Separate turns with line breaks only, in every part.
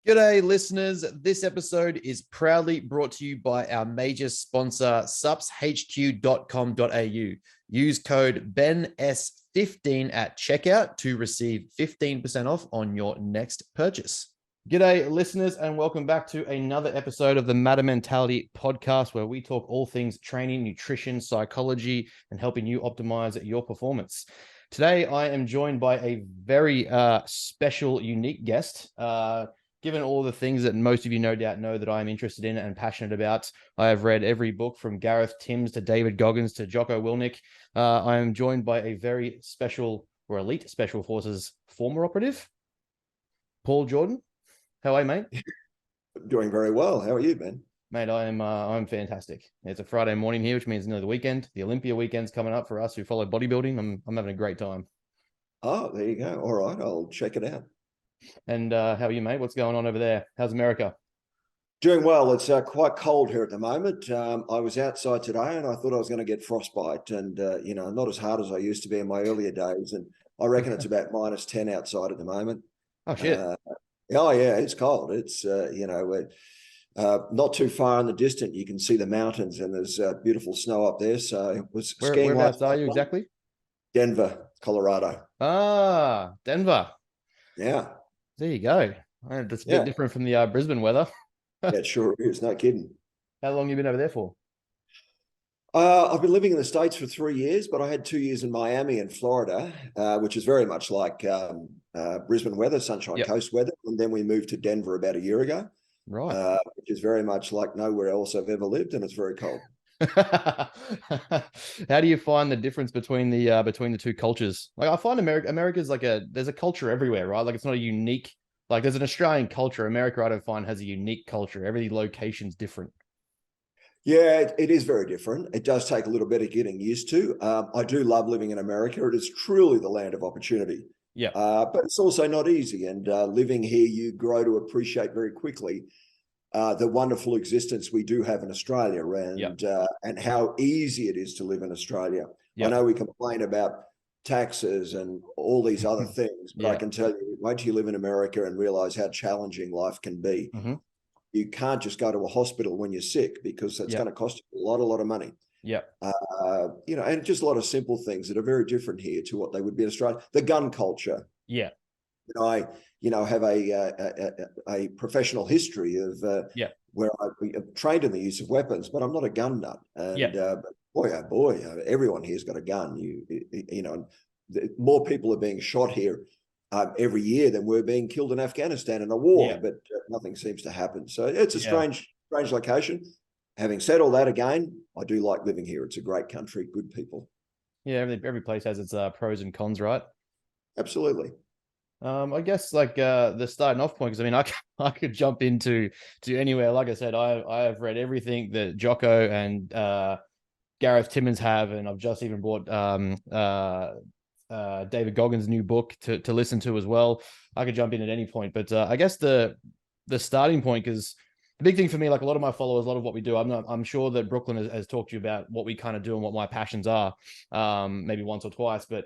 G'day, listeners. This episode is proudly brought to you by our major sponsor, supshq.com.au. Use code BENS15 at checkout to receive 15% off on your next purchase. G'day, listeners, and welcome back to another episode of the Matter Mentality podcast, where we talk all things training, nutrition, psychology, and helping you optimize your performance. Today, I am joined by a very special, unique guest. Given all the things that most of you no doubt know that I'm interested in and passionate about, I have read every book from Gareth Timms to David Goggins to Jocko Willink. I am joined by a very special or elite Special Forces former operative, Paul Jordan. How are you, mate?
Doing very well. How are you, Ben?
Mate, I'm fantastic. It's a Friday morning here, which means the weekend. The Olympia weekend's coming up for us who follow bodybuilding. I'm having a great time.
Oh, there you go. All right, I'll check it out.
And how are you, mate? What's going on over there? How's America?
Doing well. It's quite cold here at the moment. I was outside today and I thought I was going to get frostbite and, not as hard as I used to be in my earlier days. And I reckon it's about -10 outside at the moment.
Oh, shit.
Oh, yeah, it's cold. It's, not too far in the distance. You can see the mountains and there's beautiful snow up there. So it was skiing.
Whereabouts are you exactly?
Denver, Colorado.
Ah, Denver.
Yeah.
There you go. That's a bit different from the Brisbane weather.
Yeah, it sure is. No kidding.
How long have you been over there for?
I've been living in the States for 3 years, but I had 2 years in Miami and Florida, which is very much like Brisbane weather, Sunshine Coast weather. And then we moved to Denver about a year ago,
right?
Which is very much like nowhere else I've ever lived, and it's very cold.
How do you find the difference between the two cultures? Like, I find America's there's a culture everywhere, right? Like, it's not a unique, like there's an Australian culture. America, I don't find, has a unique culture. Every location's different.
Yeah, it is very different. It does take a little bit of getting used to. I do love living in America. It is truly the land of opportunity.
Yeah.
But it's also not easy. And living here, you grow to appreciate very quickly the wonderful existence we do have in Australia and how easy it is to live in Australia. I know we complain about taxes and all these other things, but I can tell you, wait till you live in America and realize how challenging life can be. You can't just go to a hospital when you're sick because that's going to cost you a lot of money.
Yeah.
And just a lot of simple things that are very different here to what they would be in Australia. The gun culture.
Yeah.
I have a professional history of where I've trained in the use of weapons, but I'm not a gun nut. And boy, everyone here's got a gun. More people are being shot here every year than were being killed in Afghanistan in a war, but nothing seems to happen. So it's a strange location. Having said all that, again, I do like living here. It's a great country, good people.
Yeah, every place has its pros and cons, right?
Absolutely.
I guess the starting off point, because I mean, I could jump into anywhere. Like I said, I have read everything that Jocko and Gareth Timmins have, and I've just even bought David Goggins' new book to listen to as well. I could jump in at any point, but I guess the starting point, because the big thing for me, like a lot of my followers, a lot of what we do, I'm sure that Brooklyn has talked to you about what we kind of do and what my passions are, maybe once or twice, but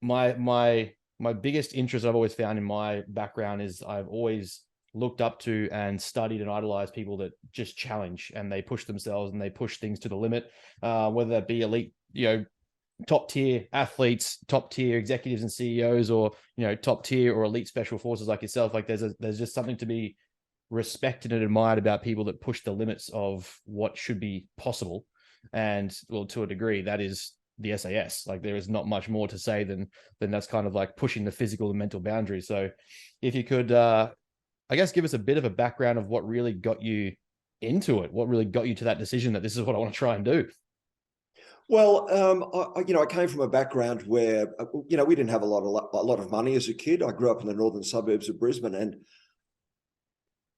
my biggest interest I've always found in my background is I've always looked up to and studied and idolized people that just challenge and they push themselves and they push things to the limit, whether that be elite, top tier athletes, top tier executives and CEOs, or, top tier or elite special forces like yourself. Like there's just something to be respected and admired about people that push the limits of what should be possible. And well, to a degree, that is the SAS. Like, there is not much more to say than that's kind of like pushing the physical and mental boundaries. So if you could, I guess, give us a bit of a background of what really got you into it, what really got you to that decision that this is what I want to try and do.
Well, I came from a background where, we didn't have a lot of money as a kid. I grew up in the northern suburbs of Brisbane, and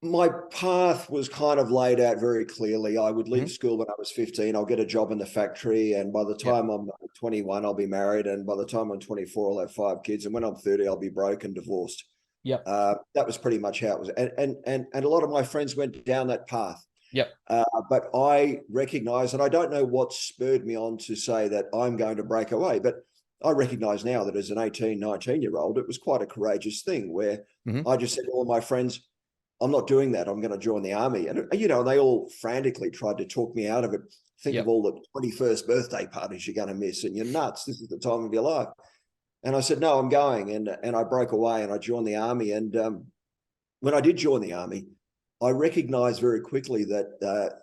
my path was kind of laid out very clearly. I would leave school when I was 15. I'll get a job in the factory. And by the time I'm 21, I'll be married. And by the time I'm 24, I'll have 5 kids. And when I'm 30, I'll be broke and divorced.
Yep.
That was pretty much how it was. And a lot of my friends went down that path.
Yep.
But I recognize, and I don't know what spurred me on to say that I'm going to break away, but I recognize now that as an 18, 19-year-old, it was quite a courageous thing where I just said to all my friends, I'm not doing that. I'm going to join the army. And, you know, they all frantically tried to talk me out of it. Think of all the 21st birthday parties you're going to miss, and you're nuts. This is the time of your life. And I said, no, I'm going. And I broke away and I joined the army. And when I did join the army, I recognized very quickly that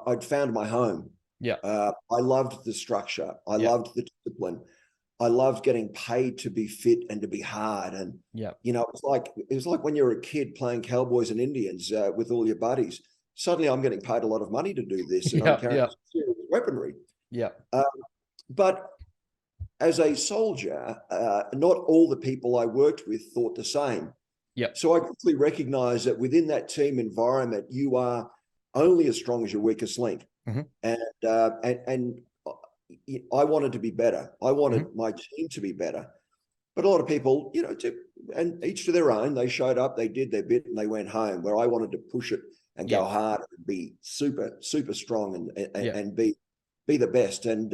I'd found my home.
Yeah.
I loved the structure. I loved the discipline. I loved getting paid to be fit and to be hard. And, you know, it was like when you're a kid playing cowboys and Indians with all your buddies. Suddenly I'm getting paid a lot of money to do this, and I'm carrying serious weaponry. But as a soldier, not all the people I worked with thought the same. So I quickly recognized that within that team environment, you are only as strong as your weakest link. And I wanted to be better. I wanted my team to be better. But a lot of people, you know, and each to their own, they showed up, they did their bit, and they went home, where I wanted to push it and go hard and be super, super strong and be the best. And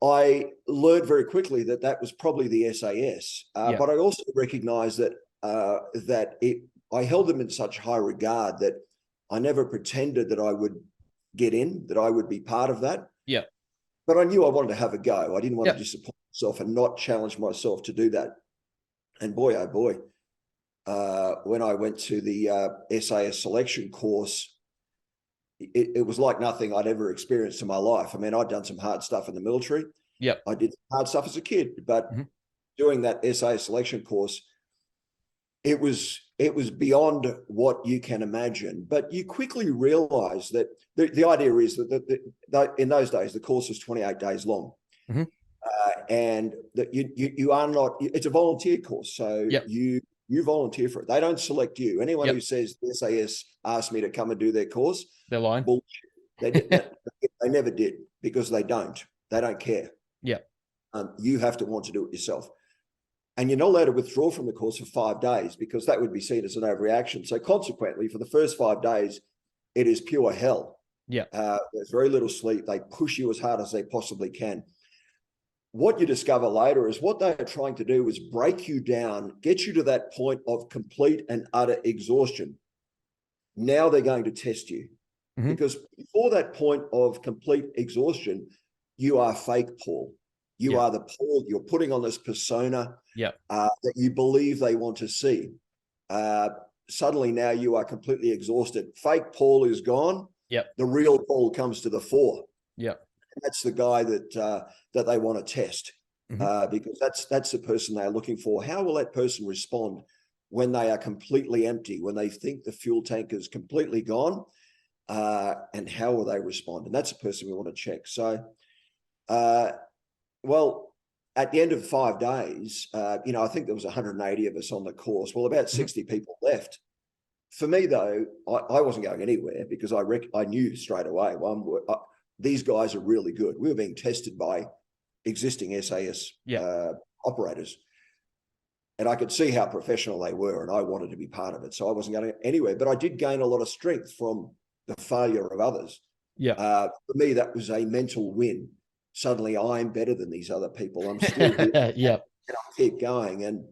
I learned very quickly that that was probably the SAS. But I also recognized that I held them in such high regard that I never pretended that I would get in, that I would be part of that. But I knew I wanted to have a go. I didn't want to disappoint myself and not challenge myself to do that. And boy, oh boy, when I went to the SAS selection course, it was like nothing I'd ever experienced in my life. I mean, I'd done some hard stuff in the military. I did hard stuff as a kid, but doing that SAS selection course, it was beyond what you can imagine. But you quickly realize that the idea is that in those days, the course was 28 days long. And that you are not, it's a volunteer course. So you volunteer for it. They don't select you. Anyone who says the SAS asked me to come and do their course,
they're lying.
Bullshit. They never did, because they don't care. You have to want to do it yourself. And you're not allowed to withdraw from the course for 5 days, because that would be seen as an overreaction. So consequently, for the first 5 days, it is pure hell. There's very little sleep. They push you as hard as they possibly can. What you discover later is what they are trying to do is break you down, get you to that point of complete and utter exhaustion. Now they're going to test you, because before that point of complete exhaustion, you are fake Paul. You are the Paul. You're putting on this persona that you believe they want to see. Suddenly now you are completely exhausted. Fake Paul is gone. The real Paul comes to the fore. And that's the guy that they want to test, because that's the person they're looking for. How will that person respond when they are completely empty, when they think the fuel tank is completely gone? And how will they respond? And that's the person we want to check. So, well, at the end of 5 days, you know, I think there was 180 of us on the course. Well, about 60 people left. For me, though, I wasn't going anywhere, because I knew straight away, these guys are really good. We were being tested by existing SAS operators. And I could see how professional they were, and I wanted to be part of it. So I wasn't going anywhere, but I did gain a lot of strength from the failure of others. For me, that was a mental win. Suddenly I'm better than these other people. I'm still here. And I'll keep going. And,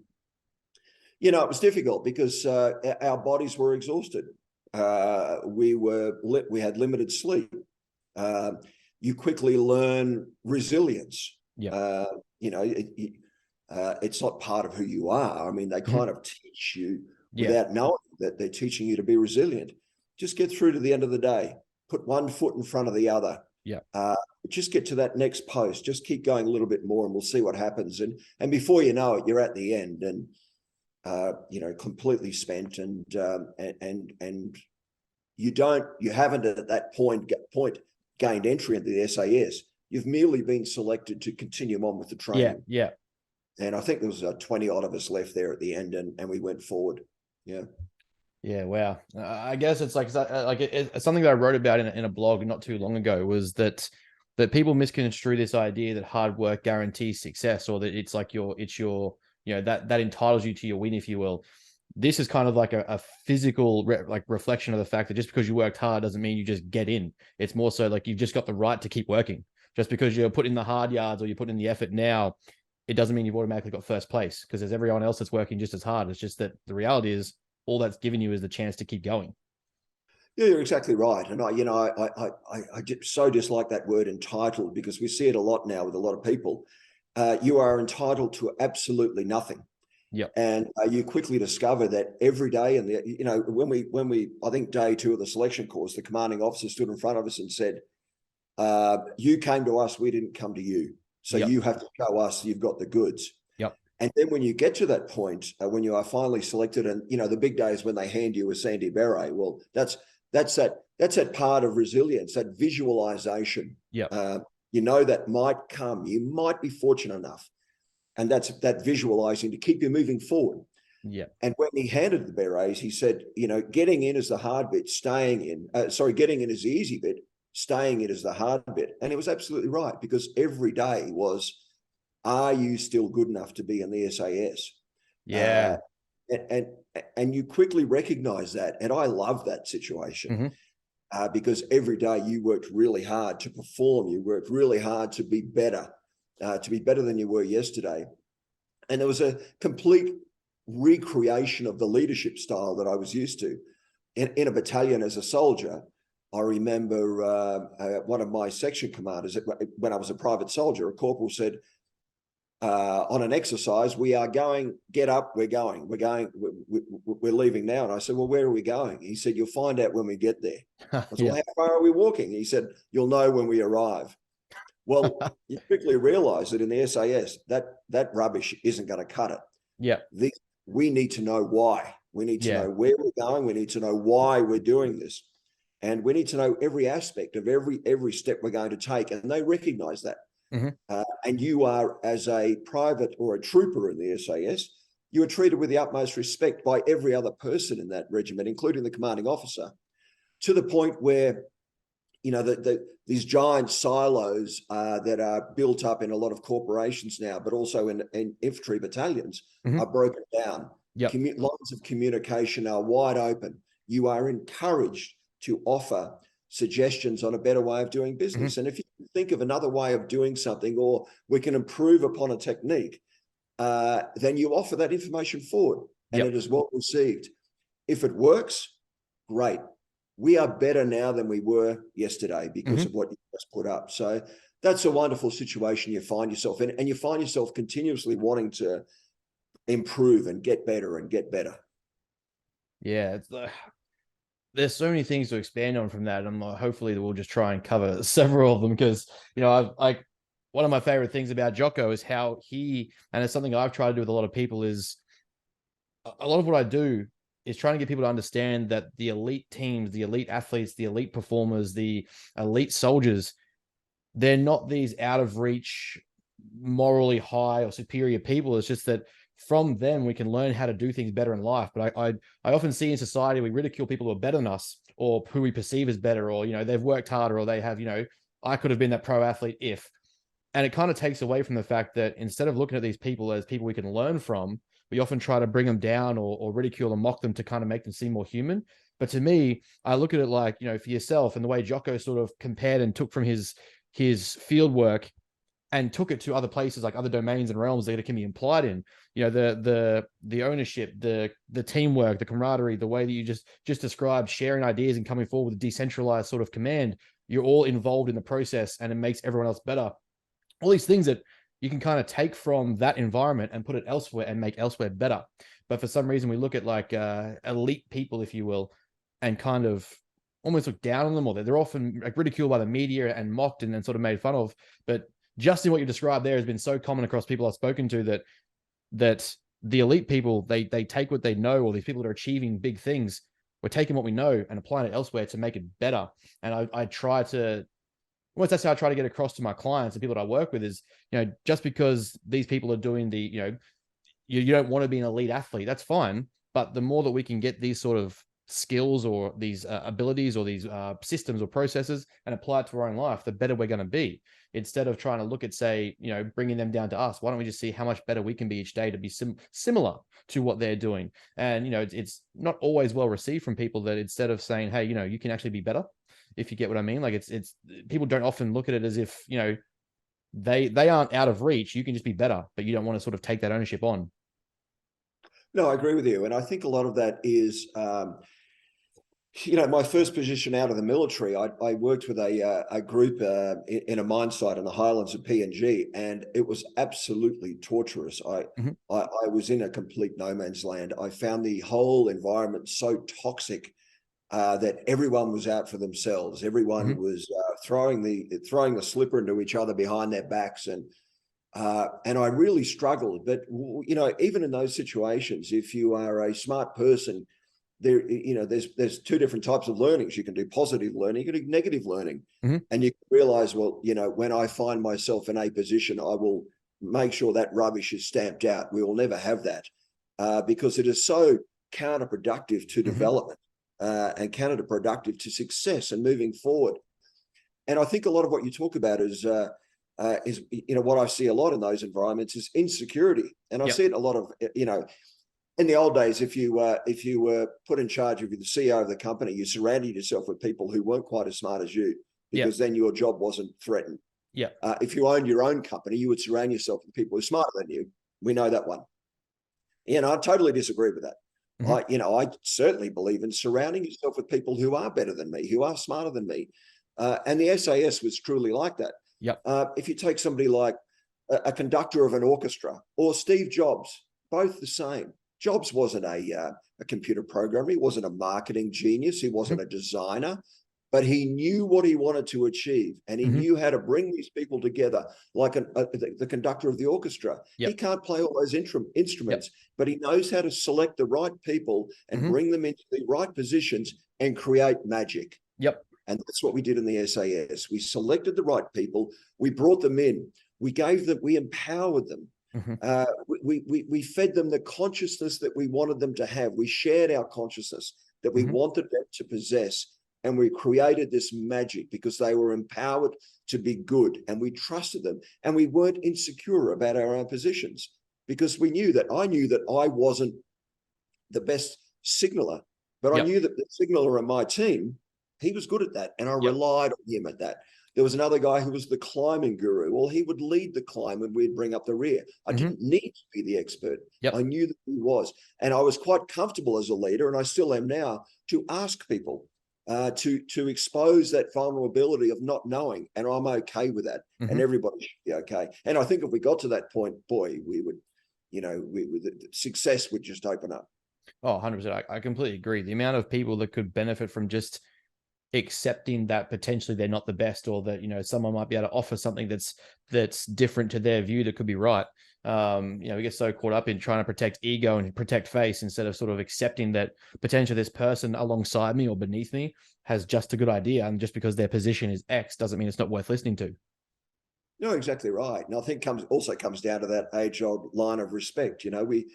you know, it was difficult because our bodies were exhausted. We had limited sleep. You quickly learn resilience. You know, it's not part of who you are. I mean, they kind of teach you without knowing that they're teaching you to be resilient. Just get through to the end of the day. Put one foot in front of the other. Just get to that next post. Just keep going a little bit more, and we'll see what happens. And before you know it, you're at the end, and you know, completely spent, and you haven't at that point gained entry into the SAS. You've merely been selected to continue on with the training. And I think there was 20 odd of us left there at the end, and we went forward.
Wow. I guess it's like something that I wrote about in a blog not too long ago was that people misconstrue this idea that hard work guarantees success, or that it's like your you know, that entitles you to your win, if you will. This is kind of like a physical reflection of the fact that just because you worked hard doesn't mean you just get in. It's more so like you've just got the right to keep working. Just because you're putting in the hard yards or you put in the effort now, it doesn't mean you've automatically got first place, because there's everyone else that's working just as hard. It's just that the reality is all that's given you is the chance to keep going.
Yeah, you're exactly right. And I so dislike that word entitled, because we see it a lot now with a lot of people. You are entitled to absolutely nothing.
Yep.
And you quickly discover that every day, and when we I think day 2 of the selection course, the commanding officer stood in front of us and said, "You came to us, we didn't come to you. So
Yep.
you have to show us you've got the goods."
Yep.
And then when you get to that point, when you are finally selected, and the big day is when they hand you a Sandy Beret. Well, that's that part of resilience, that visualization.
Yep.
That might come. You might be fortunate enough, and that's that visualizing to keep you moving forward.
Yeah.
And when he handed the berets, he said, getting in is the hard bit, getting in is the easy bit, staying in is the hard bit. And he was absolutely right, because every day was, are you still good enough to be in the SAS?
Yeah.
And you quickly recognize that. And I love that situation, because every day you worked really hard to perform. You worked really hard to be better than you were yesterday. And there was a complete recreation of the leadership style that I was used to. In a battalion as a soldier, I remember one of my section commanders, when I was a private soldier, a corporal said, on an exercise, we are going, get up, we're leaving now. And I said, well, where are we going? He said, you'll find out when we get there. I said, well, how far are we walking? He said, you'll know when we arrive. Well, you quickly realize that in the SAS, that rubbish isn't going to cut it.
Yeah.
We need to know why. We need to know where we're going. We need to know why we're doing this. And we need to know every aspect of every step we're going to take. And they recognize that. And you are, as a private or a trooper in the SAS, you are treated with the utmost respect by every other person in that regiment, including the commanding officer, to the point where, these giant silos that are built up in a lot of corporations now, but also in infantry battalions, are broken down. Lines of communication are wide open. You are encouraged to offer suggestions on a better way of doing business. And if you think of another way of doing something, or we can improve upon a technique, then you offer that information forward, and it is well received. If it works, great. We are better now than we were yesterday because of what you just put up. So that's a wonderful situation you find yourself in, and you find yourself continuously wanting to improve and get better and get better.
Yeah, there's so many things to expand on from that, and hopefully we'll just try and cover several of them, because one of my favorite things about Jocko is how and it's something I've tried to do with a lot of people, is a lot of what I do is trying to get people to understand that the elite teams, the elite athletes, the elite performers, the elite soldiers, they're not these out of reach, morally high or superior people. It's just that from them, we can learn how to do things better in life. But I often see in society, we ridicule people who are better than us, or who we perceive as better, or, they've worked harder, or they have, I could have been that pro athlete if. And it kind of takes away from the fact that instead of looking at these people as people we can learn from, we often try to bring them down or ridicule and mock them to kind of make them seem more human. But to me, I look at it like, for yourself, and the way Jocko sort of compared and took from his field work and took it to other places, like other domains and realms that it can be implied in, the ownership, the teamwork, the camaraderie, the way that you just described, sharing ideas and coming forward with a decentralized sort of command. You're all involved in the process, and it makes everyone else better. All these things that you can kind of take from that environment and put it elsewhere and make elsewhere better. But for some reason, we look at like elite people, if you will, and kind of almost look down on them, or they're often like ridiculed by the media and mocked and sort of made fun of. But just in what you described there has been so common across people I've spoken to, that the elite people, they take what they know, or these people that are achieving big things, we're taking what we know and applying it elsewhere to make it better. And I try to, well, that's how I try to get across to my clients and people that I work with is, just because these people are doing the, you don't want to be an elite athlete, that's fine. But the more that we can get these sort of skills or these abilities or these systems or processes and apply it to our own life, the better we're going to be. Instead of trying to look at, say, bringing them down to us, why don't we just see how much better we can be each day to be similar to what they're doing? And, it's not always well received from people that instead of saying, hey, you can actually be better, if you get what I mean. Like it's people don't often look at it as if, they aren't out of reach. You can just be better, but you don't want to sort of take that ownership on.
No, I agree with you. And I think a lot of that is, my first position out of the military, I worked with a group in a mine site in the highlands of PNG, and it was absolutely torturous. I was in a complete no man's land. I found the whole environment so toxic that everyone was out for themselves. Everyone was throwing the slipper into each other behind their backs, and I really struggled. But even in those situations, if you are a smart person, there's two different types of learnings. You can do positive learning, you can do negative learning, and you can realize, well, when I find myself in a position, I will make sure that rubbish is stamped out. We will never have that because it is so counterproductive to development and counterproductive to success and moving forward. And I think a lot of what you talk about is what I see a lot in those environments is insecurity, and I see it a lot of in the old days, if you were put in charge of the CEO of the company, you surrounded yourself with people who weren't quite as smart as you, because then your job wasn't threatened. If you owned your own company, you would surround yourself with people who are smarter than you. We know that one. I totally disagree with that. I certainly believe in surrounding yourself with people who are better than me, who are smarter than me. And the SAS was truly like that. If you take somebody like a conductor of an orchestra or Steve Jobs, both the same. Jobs wasn't a computer programmer. He wasn't a marketing genius. He wasn't a designer, but he knew what he wanted to achieve, and he knew how to bring these people together, like the conductor of the orchestra. He can't play all those instruments, but he knows how to select the right people and bring them into the right positions and create magic. And that's what we did in the SAS. We selected the right people. We brought them in. We empowered them. We fed them the consciousness that we wanted them to have. We shared our consciousness that we wanted them to possess, and we created this magic because they were empowered to be good, and we trusted them, and we weren't insecure about our own positions, because I knew that I wasn't the best signaler, but I knew that the signaler on my team, he was good at that, and I relied on him at that. There was another guy who was the climbing guru. Well, he would lead the climb and we'd bring up the rear. I didn't need to be the expert. I knew that he was. And I was quite comfortable as a leader, and I still am now, to ask people to expose that vulnerability of not knowing. And I'm okay with that. And everybody should be okay. And I think if we got to that point, boy, we would, success would just open up.
Oh, 100%. I completely agree. The amount of people that could benefit from just accepting that potentially they're not the best, or that someone might be able to offer something that's different to their view that could be right. We get so caught up in trying to protect ego and protect face, instead of sort of accepting that potentially this person alongside me or beneath me has just a good idea, and just because their position is X doesn't mean it's not worth listening to.
No, exactly right. And I think also comes down to that age-old line of respect. We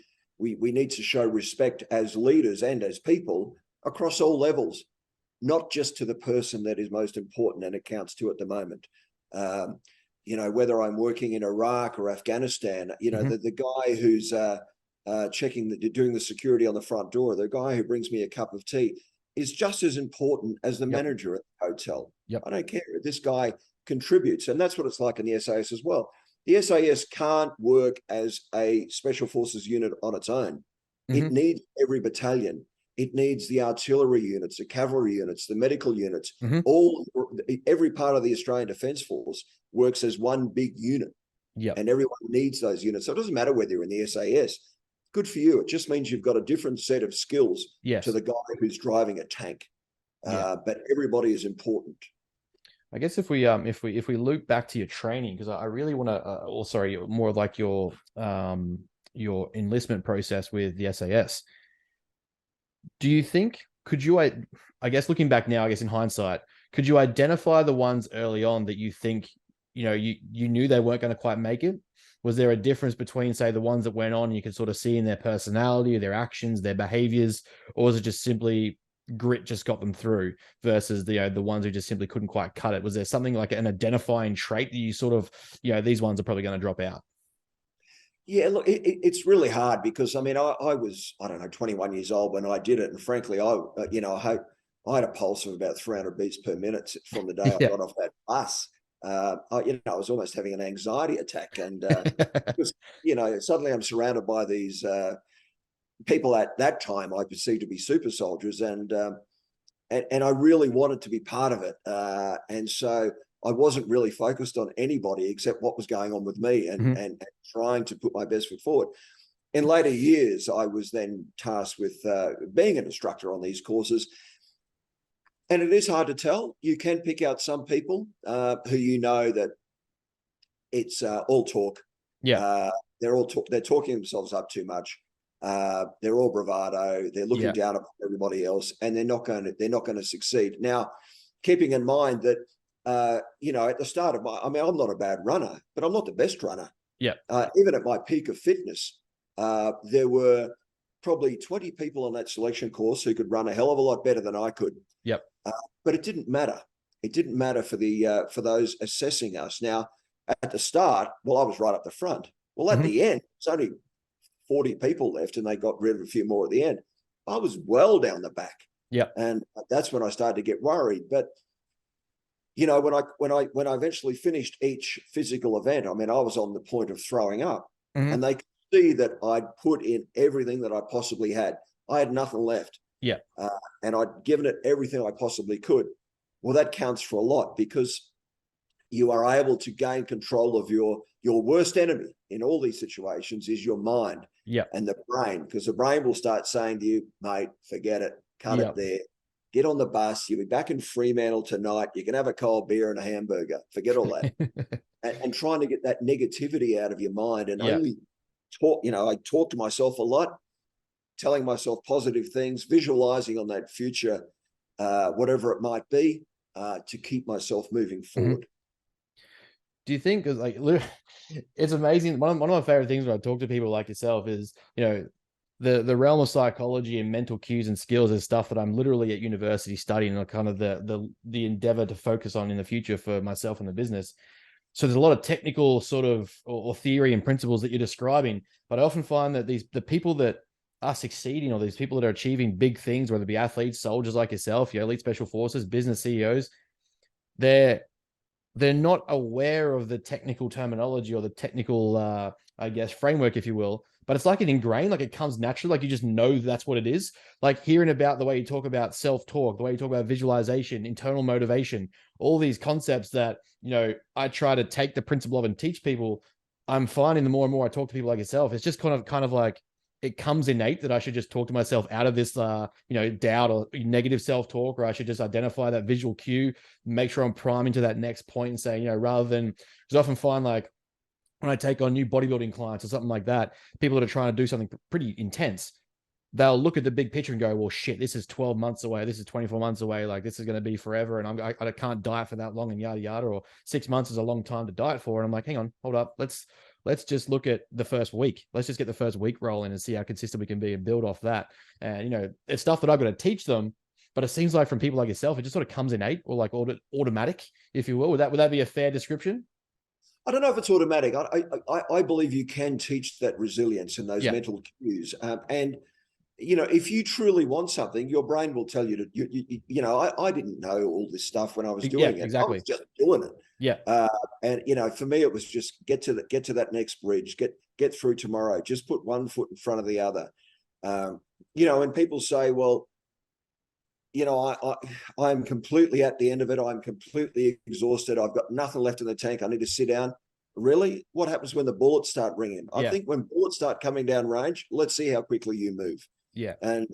need to show respect as leaders and as people across all levels, not just to the person that is most important and accounts to at the moment. Whether I'm working in Iraq or Afghanistan, the guy who's doing the security on the front door, the guy who brings me a cup of tea, is just as important as the manager at the hotel. I don't care. This guy contributes, and that's what it's like in the SAS as well. The SAS can't work as a special forces unit on its own. It needs every battalion. It needs the artillery units, the cavalry units, the medical units. Every part of the Australian Defence Force works as one big unit. And everyone needs those units. So it doesn't matter whether you're in the SAS. Good for you. It just means you've got a different set of skills to the guy who's driving a tank. But everybody is important.
I guess if we loop back to your training, because I really want to, more like your enlistment process with the SAS. Do you think, I guess looking back now, I guess in hindsight, could you identify the ones early on that you think, you knew they weren't going to quite make it? Was there a difference between, say, the ones that went on, you could sort of see in their personality, their actions, their behaviors, or was it just simply grit just got them through, versus the ones who just simply couldn't quite cut it? Was there something like an identifying trait that you sort of, these ones are probably going to drop out?
Yeah, look, it's really hard because, I was, 21 years old when I did it. And frankly, I had a pulse of about 300 beats per minute from the day I got off that bus. I was almost having an anxiety attack. And, because, suddenly I'm surrounded by these people at that time I perceived to be super soldiers, and I really wanted to be part of it. And so I wasn't really focused on anybody except what was going on with me, and trying to put my best foot forward. In later years, I was then tasked with being an instructor on these courses. And it is hard to tell. You can pick out some people who you know that it's all talk.
Yeah.
They're talking themselves up too much. They're all bravado. They're looking down on everybody else, and they're not going to succeed. Now, keeping in mind that at the start of I'm not a bad runner, but I'm not the best runner.
Yeah.
Even at my peak of fitness, there were probably 20 people on that selection course who could run a hell of a lot better than I could.
Yep.
But it didn't matter. It didn't matter for for those assessing us. Now, at the start, well, I was right up the front. Well, at the end, it's only 40 people left, and they got rid of a few more at the end. I was well down the back.
Yeah.
And that's when I started to get worried. But when I eventually finished each physical event, I mean, I was on the point of throwing up, and they could see that I'd put in everything that I possibly had. I had nothing left.
Yeah.
And I'd given it everything I possibly could. Well, that counts for a lot, because you are able to gain control of your worst enemy in all these situations is your mind and the brain, because the brain will start saying to you, mate, forget it, cut it there. Get on the bus. You'll be back in Fremantle tonight. You can have a cold beer and a hamburger. Forget all that. and trying to get that negativity out of your mind, and only talk, I talk to myself a lot, telling myself positive things, visualizing on that future, whatever it might be, to keep myself moving forward.
Do you think, because like it's amazing, one of my favorite things when I talk to people like yourself is, the realm of psychology and mental cues and skills is stuff that I'm literally at university studying, and kind of the endeavor to focus on in the future for myself and the business. So there's a lot of technical sort of or theory and principles that you're describing, but I often find that the people that are succeeding, or these people that are achieving big things, whether it be athletes, soldiers like yourself, elite special forces, business CEOs, they're not aware of the technical terminology or the technical, framework, if you will. But it's like an ingrained, like it comes naturally, like you just know that's what it is. Like hearing about the way you talk about self-talk, the way you talk about visualization, internal motivation, all these concepts that, I try to take the principle of and teach people. I'm finding the more and more I talk to people like yourself, it's just kind of like it comes innate that I should just talk to myself out of this, doubt or negative self-talk, or I should just identify that visual cue, make sure I'm priming to that next point and say, rather than, because I often find like when I take on new bodybuilding clients or something like that, people that are trying to do something pretty intense, they'll look at the big picture and go, well, shit, this is 12 months away. This is 24 months away. Like this is going to be forever. And I can't diet for that long and yada, yada, or 6 months is a long time to diet for. And I'm like, hang on, hold up. Let's just look at the first week. Let's just get the first week rolling and see how consistent we can be and build off that. And, it's stuff that I've got to teach them, but it seems like from people like yourself, it just sort of comes innate, or like automatic, if you will. Would that be a fair description?
I don't know if it's automatic. I believe you can teach that resilience and those mental cues. And if you truly want something, your brain will tell you to, I didn't know all this stuff when I was doing it.
Exactly.
I was just doing it.
Yeah.
And, for me, it was just get to that next bridge, get through tomorrow, just put one foot in front of the other. And people say, well, I'm completely at the end of it. I'm completely exhausted. I've got nothing left in the tank. I need to sit down. Really? What happens when the bullets start ringing? I think when bullets start coming down range, let's see how quickly you move.
Yeah.
And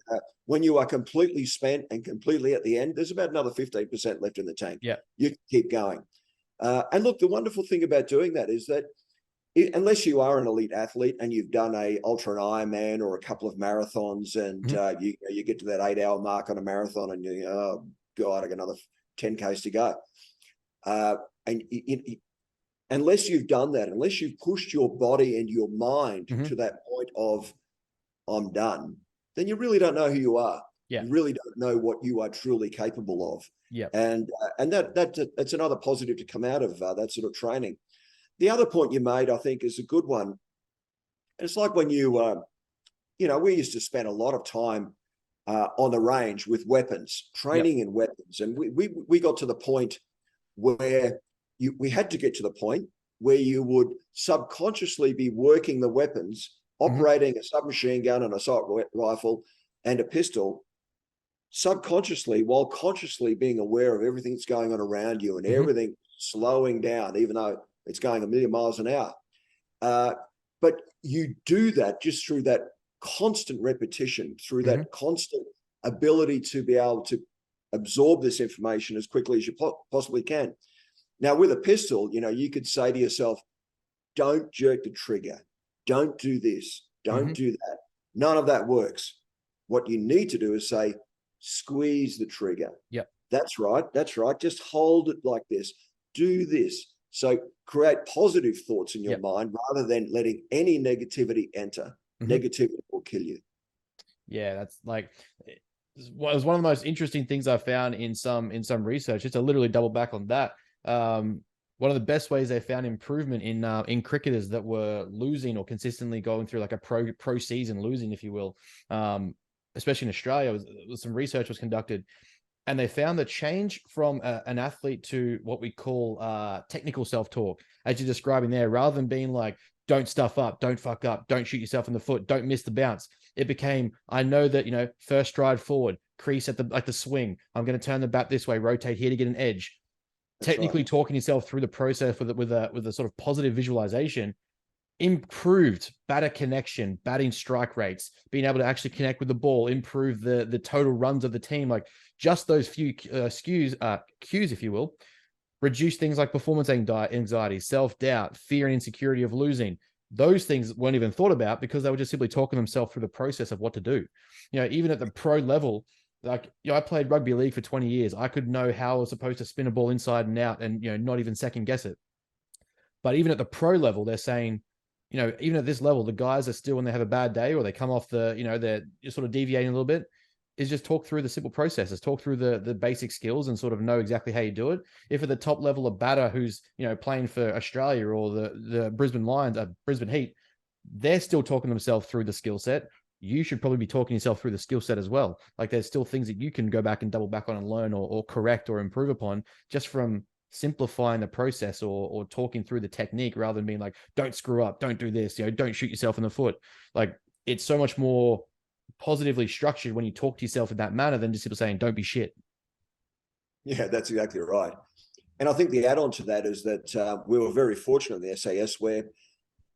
when you are completely spent and completely at the end, there's about another 15% left in the tank.
Yeah.
You can keep going. And look, the wonderful thing about doing that is that unless you are an elite athlete and you've done a ultra and Ironman or a couple of marathons, and you get to that 8-hour mark on a marathon, and you oh God, I got another 10Ks to go. And unless you've done that, unless you've pushed your body and your mind to that point of I'm done, then you really don't know who you are.
Yeah.
You really don't know what you are truly capable of.
Yeah.
And that's another positive to come out of that sort of training. The other point you made, I think, is a good one. And it's like when we used to spend a lot of time on the range with weapons, training in weapons. And we got to the point where we had to get to the point where you would subconsciously be working the weapons operating a submachine gun, an assault rifle, and a pistol subconsciously, while consciously being aware of everything that's going on around you and everything slowing down, even though it's going a million miles an hour. But you do that just through that constant repetition, through that constant ability to be able to absorb this information as quickly as you possibly can. Now, with a pistol, you could say to yourself, don't jerk the trigger. Don't do this. Don't do that. None of that works. What you need to do is say, squeeze the trigger.
Yep.
That's right. That's right. Just hold it like this. Do this. So create positive thoughts in your mind rather than letting any negativity enter. Negativity will kill you.
Yeah, that's like, it was one of the most interesting things I found in some research. Just to literally double back on that. One of the best ways they found improvement in cricketers that were losing or consistently going through like a pro season losing, if you will, especially in Australia, some research was conducted, and they found the change from an athlete to what we call technical self-talk, as you're describing there, rather than being like, don't stuff up, don't fuck up, don't shoot yourself in the foot, don't miss the bounce. It became, I know that, first stride forward, crease at the swing. I'm going to turn the bat this way, rotate here to get an edge. That's technically right. Talking yourself through the process with a sort of positive visualization, improved batter connection, batting strike rates, being able to actually connect with the ball, improve the total runs of the team. Like just those few cues, if you will, reduce things like performance anxiety, self-doubt, fear and insecurity of losing. Those things weren't even thought about because they were just simply talking themselves through the process of what to do. Even at the pro level, like, I played rugby league for 20 years. I could know how I was supposed to spin a ball inside and out and, not even second guess it. But even at the pro level, they're saying, even at this level, the guys are still, when they have a bad day or they come off they're sort of deviating a little bit, is just talk through the simple processes, talk through the basic skills and sort of know exactly how you do it. If at the top level, a batter who's, playing for Australia or the Brisbane Lions, Brisbane Heat, they're still talking themselves through the skill set. You should probably be talking yourself through the skill set as well. Like there's still things that you can go back and double back on and learn or correct or improve upon just from simplifying the process or talking through the technique rather than being like, don't screw up, don't do this, don't shoot yourself in the foot. Like it's so much more positively structured when you talk to yourself in that manner than just people saying, don't be shit.
Yeah, that's exactly right. And I think the add-on to that is that we were very fortunate in the SAS where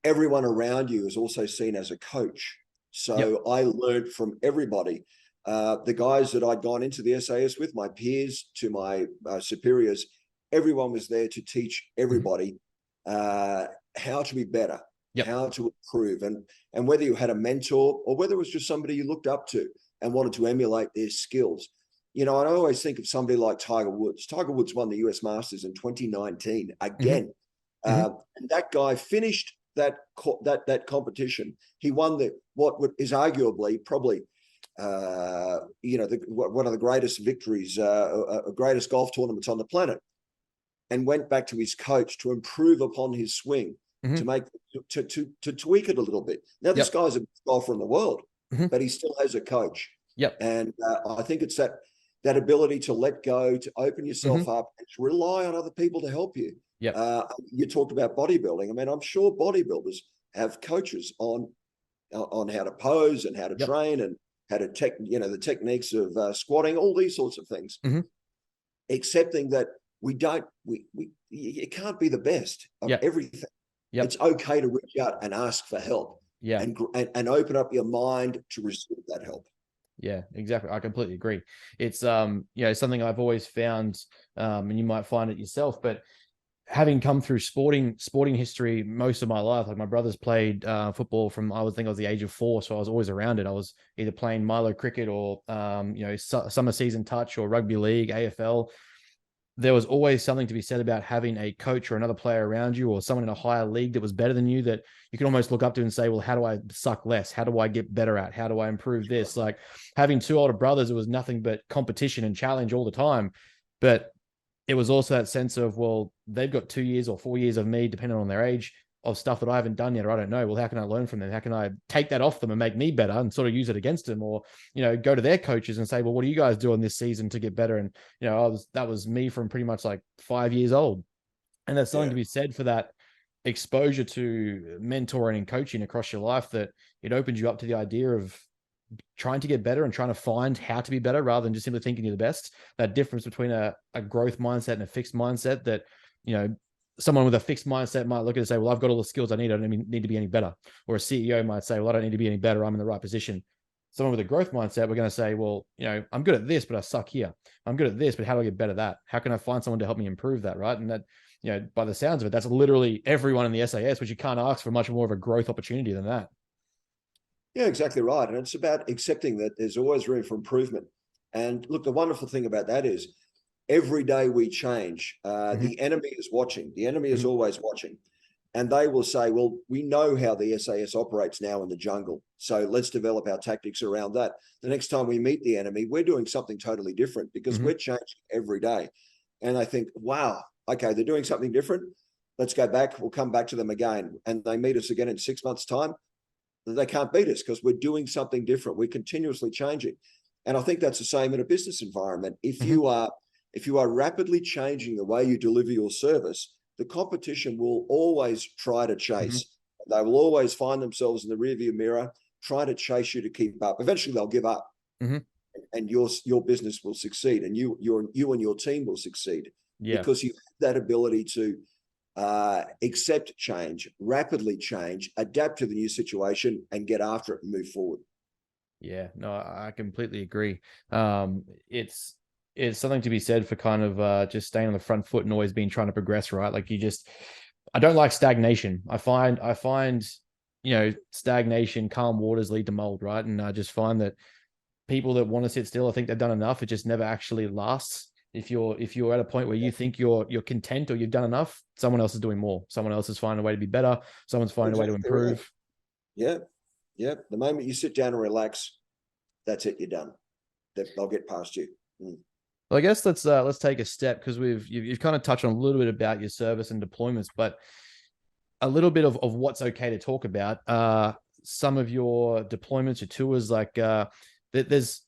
everyone around you is also seen as a coach. So I learned from everybody. The guys that I'd gone into the SAS with, my peers to my superiors, everyone was there to teach everybody how to be better, how to improve. And whether you had a mentor or whether it was just somebody you looked up to and wanted to emulate their skills. And I always think of somebody like Tiger Woods. Tiger Woods won the US Masters in 2019 again. And that guy finished that competition. He won what is arguably probably one of the greatest victories, greatest golf tournaments on the planet, and went back to his coach to improve upon his swing, to tweak it a little bit. Now this guy's a golfer in the world, but he still has a coach. And I think it's that ability to let go, to open yourself up, and to rely on other people to help you. You talked about bodybuilding. I mean, I'm sure bodybuilders have coaches on how to pose and how to train and how to the techniques of squatting, all these sorts of things. Accepting that it can't be the best of everything. It's okay to reach out and ask for help. And open up your mind to receive that help.
Yeah, exactly. I completely agree. It's something I've always found, and you might find it yourself, but having come through sporting history most of my life, like my brothers played football from I was the age of 4, so I was always around it. I was either playing Milo cricket or summer season touch or rugby league, AFL. There was always something to be said about having a coach or another player around you or someone in a higher league that was better than you that you can almost look up to and say, well, how do I suck less? How do I get better at? How do I improve this? Like having 2 older brothers, it was nothing but competition and challenge all the time. But it was also that sense of, well, they've got 2 years or 4 years of me, depending on their age, of stuff that I haven't done yet, or I don't know. Well, how can I learn from them? How can I take that off them and make me better and sort of use it against them, or, go to their coaches and say, well, what are you guys doing this season to get better? And, that was me from pretty much like 5 years old. And there's something to be said for that exposure to mentoring and coaching across your life that it opens you up to the idea of trying to get better and trying to find how to be better rather than just simply thinking you're the best. That difference between a growth mindset and a fixed mindset, that, you know, someone with a fixed mindset might look at it and say, well, I've got all the skills I need. I don't even need to be any better. Or a CEO might say, well, I don't need to be any better. I'm in the right position. Someone with a growth mindset, we're going to say, well, you know, I'm good at this, but I suck here. I'm good at this, but how do I get better at that? How can I find someone to help me improve that? Right. And that, you know, by the sounds of it, that's literally everyone in the SAS, which you can't ask for much more of a growth opportunity than that.
Yeah, exactly right. And it's about accepting that there's always room for improvement. And look, the wonderful thing about that is every day we change. The enemy is watching. The enemy is always watching. And they will say, well, we know how the SAS operates now in the jungle. So let's develop our tactics around that. The next time we meet the enemy, we're doing something totally different because we're changing every day. And I think, wow, okay, they're doing something different. Let's go back. We'll come back to them again. And they meet us again in 6 months' time. They can't beat us because we're doing something different. We're continuously changing. And I think that's the same in a business environment. If you are rapidly changing the way you deliver your service, the competition will always try to chase. They will always find themselves in the rearview mirror, try to chase you to keep up. Eventually they'll give up and your business will succeed, and you and your team will succeed because you have that ability to accept change, rapidly change, adapt to the new situation, and get after it and move forward.
Yeah, no, I completely agree. It's something to be said for kind of just staying on the front foot and always being trying to progress, right? Like I don't like stagnation. I find, you know, stagnation, calm waters lead to mold, right? And I just find that people that want to sit still, I think they've done enough. It just never actually lasts. If you're at a point where you think you're content or you've done enough, someone else is doing more. Someone else is finding a way to be better. Someone's finding a way to improve.
Right. Yeah. Yeah. The moment you sit down and relax, that's it. You're done. They'll get past you.
Well, I guess let's take a step, because you've kind of touched on a little bit about your service and deployments, but a little bit of what's okay to talk about. Some of your deployments, your tours, like there's,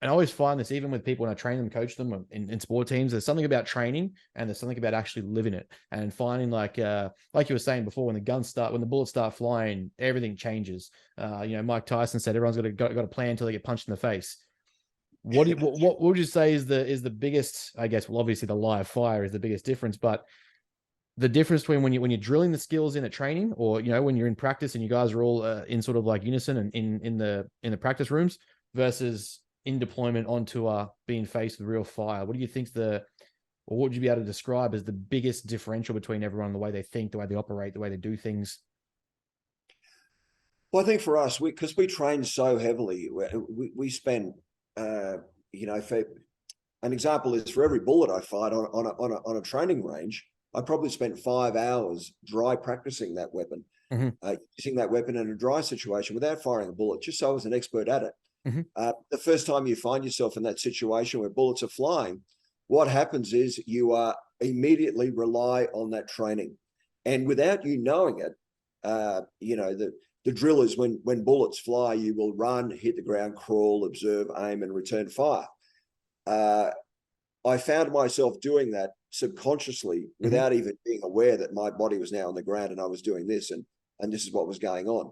and I always find this even with people when I train them, coach them in sport teams, there's something about training and there's something about actually living it and finding like you were saying before, when the bullets start flying, everything changes. You know, Mike Tyson said everyone's got a plan until they get punched in the face. What would you say is the biggest, I guess, well, obviously the live fire is the biggest difference, but the difference between when you're drilling the skills in at training, or, you know, when you're in practice and you guys are all in sort of like unison and in the practice rooms versus in deployment onto being faced with real fire. What do you think's or what would you be able to describe as the biggest differential between everyone, the way they think, the way they operate, the way they do things?
Well, I think for us, because we train so heavily, we spend, you know, for an example is for every bullet I fight on a training range, I probably spent 5 hours dry practicing that weapon, using that weapon in a dry situation without firing a bullet, just so I was an expert at it. The first time you find yourself in that situation where bullets are flying, what happens is you immediately rely on that training. And without you knowing it, you know, the drill is when bullets fly, you will run, hit the ground, crawl, observe, aim, and return fire. I found myself doing that subconsciously without even being aware that my body was now on the ground and I was doing this, and this is what was going on.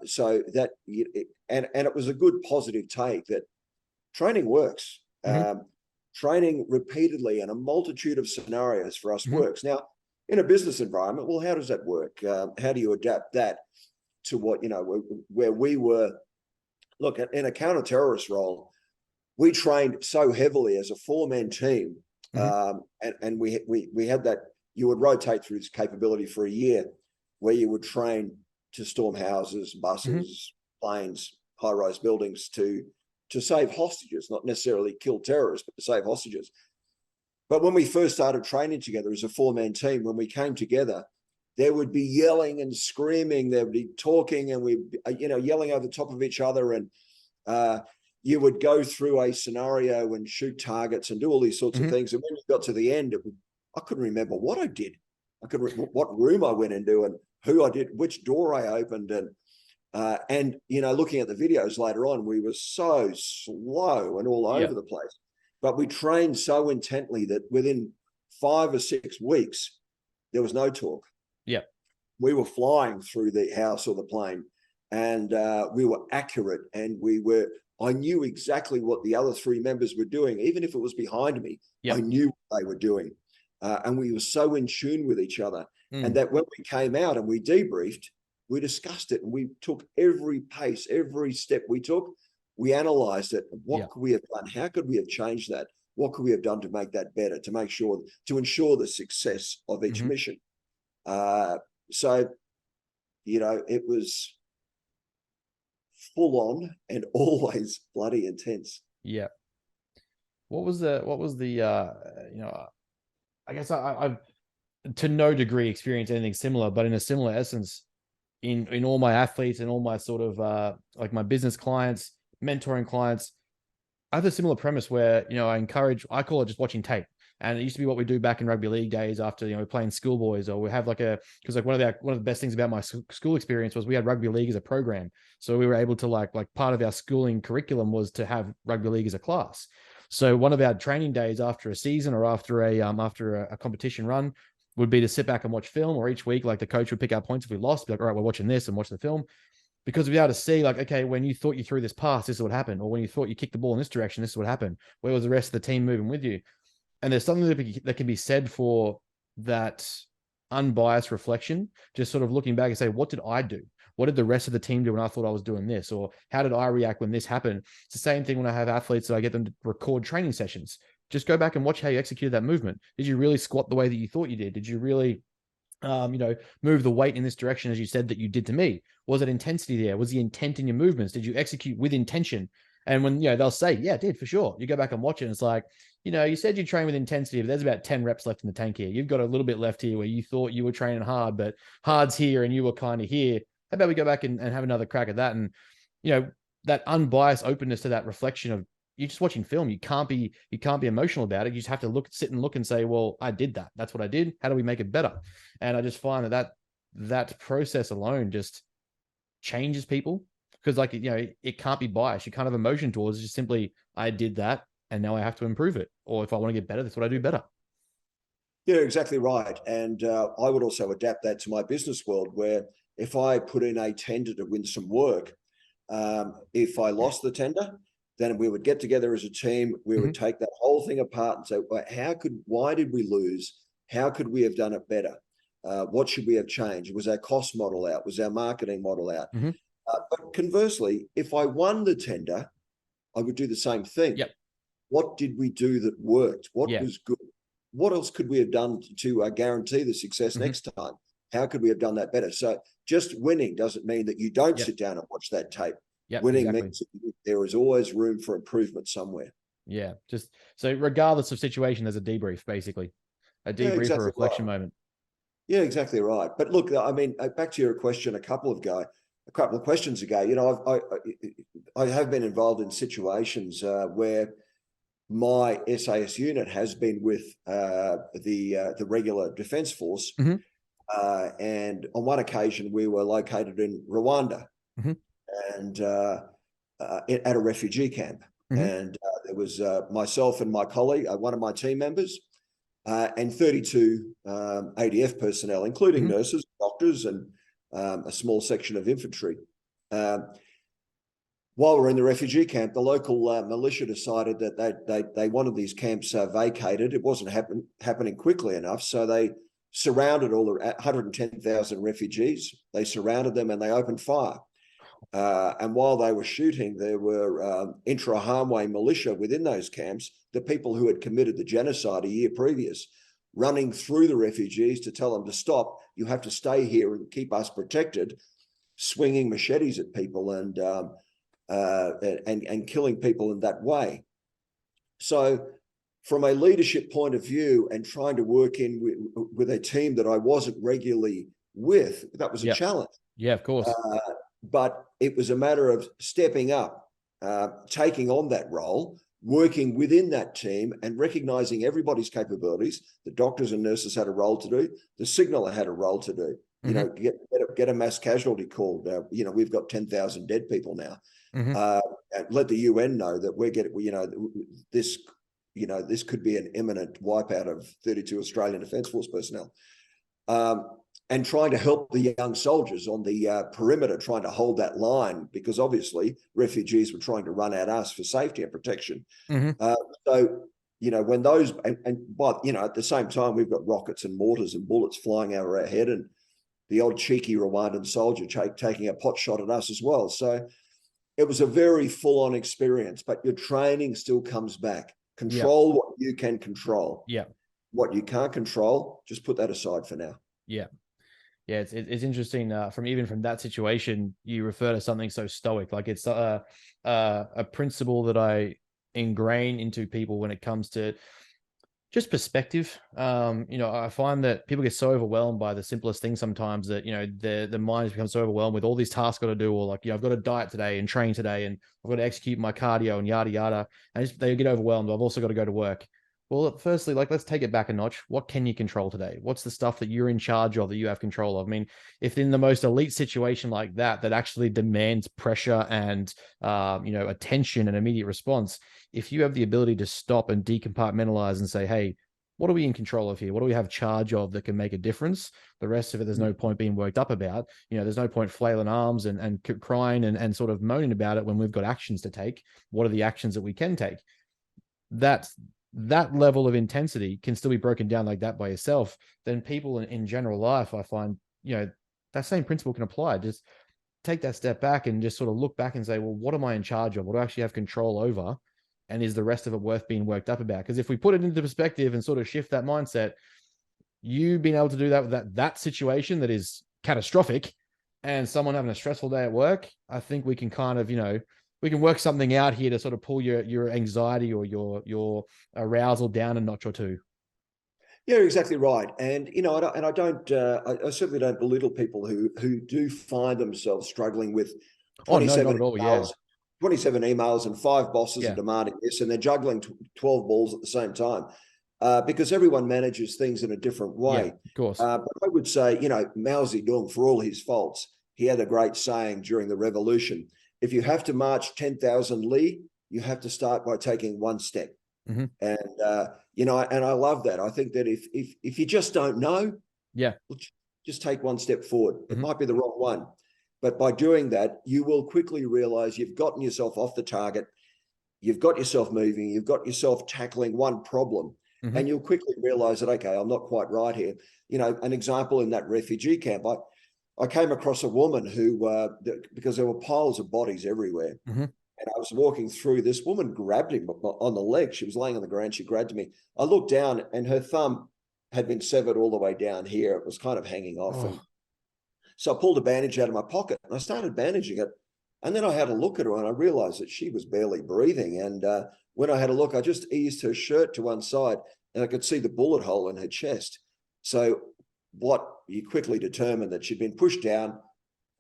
So that, and it was a good positive take that training works. Training repeatedly in a multitude of scenarios for us works. Now, in a business environment, well, how does that work? How do you adapt that to what, you know, where we were? Look, in a counter-terrorist role, we trained so heavily as a 4-man team, and we had that. You would rotate through this capability for a year, where you would train to storm houses, buses, planes, high-rise buildings to save hostages, not necessarily kill terrorists, but to save hostages. But when we first started training together as a 4-man team, when we came together, there would be yelling and screaming, there would be talking, and we, you know, yelling over the top of each other, and you would go through a scenario and shoot targets and do all these sorts of things. And when you got to the end, I couldn't remember what I did. I couldn't remember what room I went into and who I did, which door I opened. And you know, looking at the videos later on, we were so slow and all over the place. But we trained so intently that within 5 or 6 weeks, there was no talk. we were flying through the house or the plane, and we were accurate, and I knew exactly what the other three members were doing, even if it was behind me. I knew what they were doing, and we were so in tune with each other, and that when we came out and we debriefed, we discussed it, and we took every pace, every step we took. We analysed it. What could we have done? How could we have changed that? What could we have done to make that better? To ensure the success of each mission. So, it was full on and always bloody intense.
Yeah. What was the I guess I've to no degree experienced anything similar, but in a similar essence, in all my athletes and all my sort of like my business clients, mentoring clients, I have a similar premise where, I call it just watching tape. And it used to be what we do back in rugby league days after, playing schoolboys, or we have because one of the best things about my school experience was we had rugby league as a program. So we were able to like part of our schooling curriculum was to have rugby league as a class. So one of our training days after a season or after a competition run would be to sit back and watch film, or each week, like the coach would pick out points if we lost, be like, all right, we're watching this and watch the film. Because we'd be able to see, like, okay, when you thought you threw this pass, this is what happened. Or when you thought you kicked the ball in this direction, this is what happened. Where was the rest of the team moving with you? And there's something that can be said for that unbiased reflection, just sort of looking back and say, what did I do? What did the rest of the team do when I thought I was doing this? Or how did I react when this happened? It's the same thing when I have athletes that I get them to record training sessions. Just go back and watch how you executed that movement. Did you really squat the way that you thought you did? Did you really move the weight in this direction as you said that you did to me? Was it intensity there? Was the intent in your movements? Did you execute with intention? And when, they'll say, yeah, I did for sure. You go back and watch it, and it's like, you said you train with intensity, but there's about 10 reps left in the tank here. You've got a little bit left here where you thought you were training hard, but hard's here and you were kind of here. How about we go back and have another crack at that? And, that unbiased openness to that reflection of, you're just watching film. You can't be emotional about it. You just have to sit and look and say, well, I did that. That's what I did. How do we make it better? And I just find that process alone just changes people, because it can't be biased. You can't have emotion towards it. It's just simply, I did that and now I have to improve it. Or if I want to get better, that's what I do better.
Yeah, exactly right. And I would also adapt that to my business world, where if I put in a tender to win some work, if I lost the tender, then we would get together as a team. We would take that whole thing apart and say, why did we lose? How could we have done it better? What should we have changed? Was our cost model out? Was our marketing model out? But conversely, if I won the tender, I would do the same thing.
Yep.
What did we do that worked? What was good? What else could we have done to guarantee the success next time? How could we have done that better? So just winning doesn't mean that you don't sit down and watch that tape. Winning means there is always room for improvement somewhere.
Yeah. Just so regardless of situation, there's a debrief, basically. A debrief or reflection moment.
Yeah, exactly right. But look, I mean, back to your question a couple of questions ago, I have been involved in situations where my SAS unit has been with the regular Defence Force. And on one occasion, we were located in Rwanda and at a refugee camp. And there was myself and my colleague, one of my team members, and 32 ADF personnel, including nurses, doctors, and a small section of infantry. While we're in the refugee camp, the local militia decided that they wanted these camps vacated. It wasn't happening quickly enough, so they surrounded all the 110,000 refugees. They surrounded them and they opened fire. And while they were shooting, there were intra-Harmway militia within those camps, the people who had committed the genocide a year previous, running through the refugees to tell them to stop. You have to stay here and keep us protected, swinging machetes at people and killing people in that way. So from a leadership point of view and trying to work in with a team that I wasn't regularly with, that was a challenge.
Yeah, of course.
But it was a matter of stepping up, taking on that role, working within that team and recognizing everybody's capabilities. The doctors and nurses had a role to do. The signaller had a role to do. Get a mass casualty call. We've got 10,000 dead people now. Let the UN know that we're getting, this could be an imminent wipeout of 32 Australian Defence Force personnel. and trying to help the young soldiers on the perimeter, trying to hold that line, because obviously refugees were trying to run at us for safety and protection. So, when those, but, at the same time, we've got rockets and mortars and bullets flying over our head, and the old cheeky Rwandan soldier taking a pot shot at us as well. So it was a very full-on experience, but your training still comes back. Control what you can control.
Yeah.
What you can't control, just put that aside for now.
Yeah. Yeah, it's interesting. From that situation, you refer to something so stoic. Like, it's a principle that I ingrain into people when it comes to just perspective. I find that people get so overwhelmed by the simplest things sometimes that, the minds become so overwhelmed with all these tasks got to do, or like, I've got to diet today and train today, and I've got to execute my cardio and yada yada. And they get overwhelmed. I've also got to go to work. Well, firstly, let's take it back a notch. What can you control today? What's the stuff that you're in charge of, that you have control of? I mean, if in the most elite situation like that actually demands pressure and, attention and immediate response, if you have the ability to stop and decompartmentalize and say, hey, what are we in control of here? What do we have charge of that can make a difference? The rest of it, there's no point being worked up about. There's no point flailing arms and crying and sort of moaning about it when we've got actions to take. What are the actions that we can take? That level of intensity can still be broken down like that by yourself. Then people in general life, I find, that same principle can apply. Just take that step back and just sort of look back and say, well, what am I in charge of? What do I actually have control over? And is the rest of it worth being worked up about? Because if we put it into perspective and sort of shift that mindset, you being able to do that with that situation that is catastrophic, and someone having a stressful day at work, I think we can kind of, we can work something out here to sort of pull your anxiety or your arousal down a notch or two.
Yeah, exactly right. And I certainly don't belittle people who do find themselves struggling with 27
not at all. Yeah.
27 emails and 5 bosses are demanding this, and they're juggling 12 balls at the same time, because everyone manages things in a different way.
Yeah, of course.
But I would say, Mao Zedong, for all his faults, he had a great saying during the revolution: if you have to march 10,000 li, you have to start by taking one step.
Mm-hmm.
And and I love that. I think that if you just don't know, just take one step forward. It might be the wrong one, but by doing that, you will quickly realize you've gotten yourself off the target, you've got yourself moving, you've got yourself tackling one problem, and you'll quickly realize that, okay, I'm not quite right here. An example, in that refugee camp, I came across a woman who, because there were piles of bodies everywhere, and I was walking through, this woman grabbed him on the leg. She was laying on the ground. She grabbed me. I looked down, and her thumb had been severed all the way down here. It was kind of hanging off. And so I pulled a bandage out of my pocket and I started bandaging it. And then I had a look at her and I realized that she was barely breathing. And when I had a look, I just eased her shirt to one side and I could see the bullet hole in her chest. So what you quickly determined that she'd been pushed down,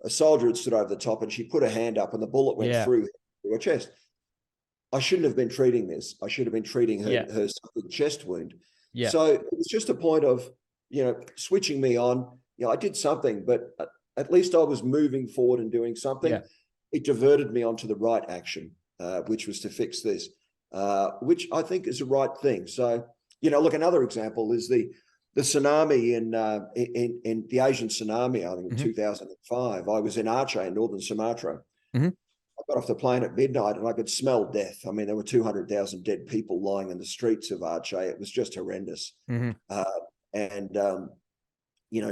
a soldier had stood over the top, and she put her hand up and the bullet went through her chest. I shouldn't have been treating this. I should have been treating her chest wound. Yeah. So it was just a point of, switching me on. I did something, but at least I was moving forward and doing something. Yeah. It diverted me onto the right action, which was to fix this, which I think is the right thing. So, look, another example is the tsunami in the Asian tsunami, I think in 2005. I was in Aceh in northern Sumatra. I got off the plane at midnight and I could smell death. I mean, there were 200,000 dead people lying in the streets of Aceh. It was just horrendous.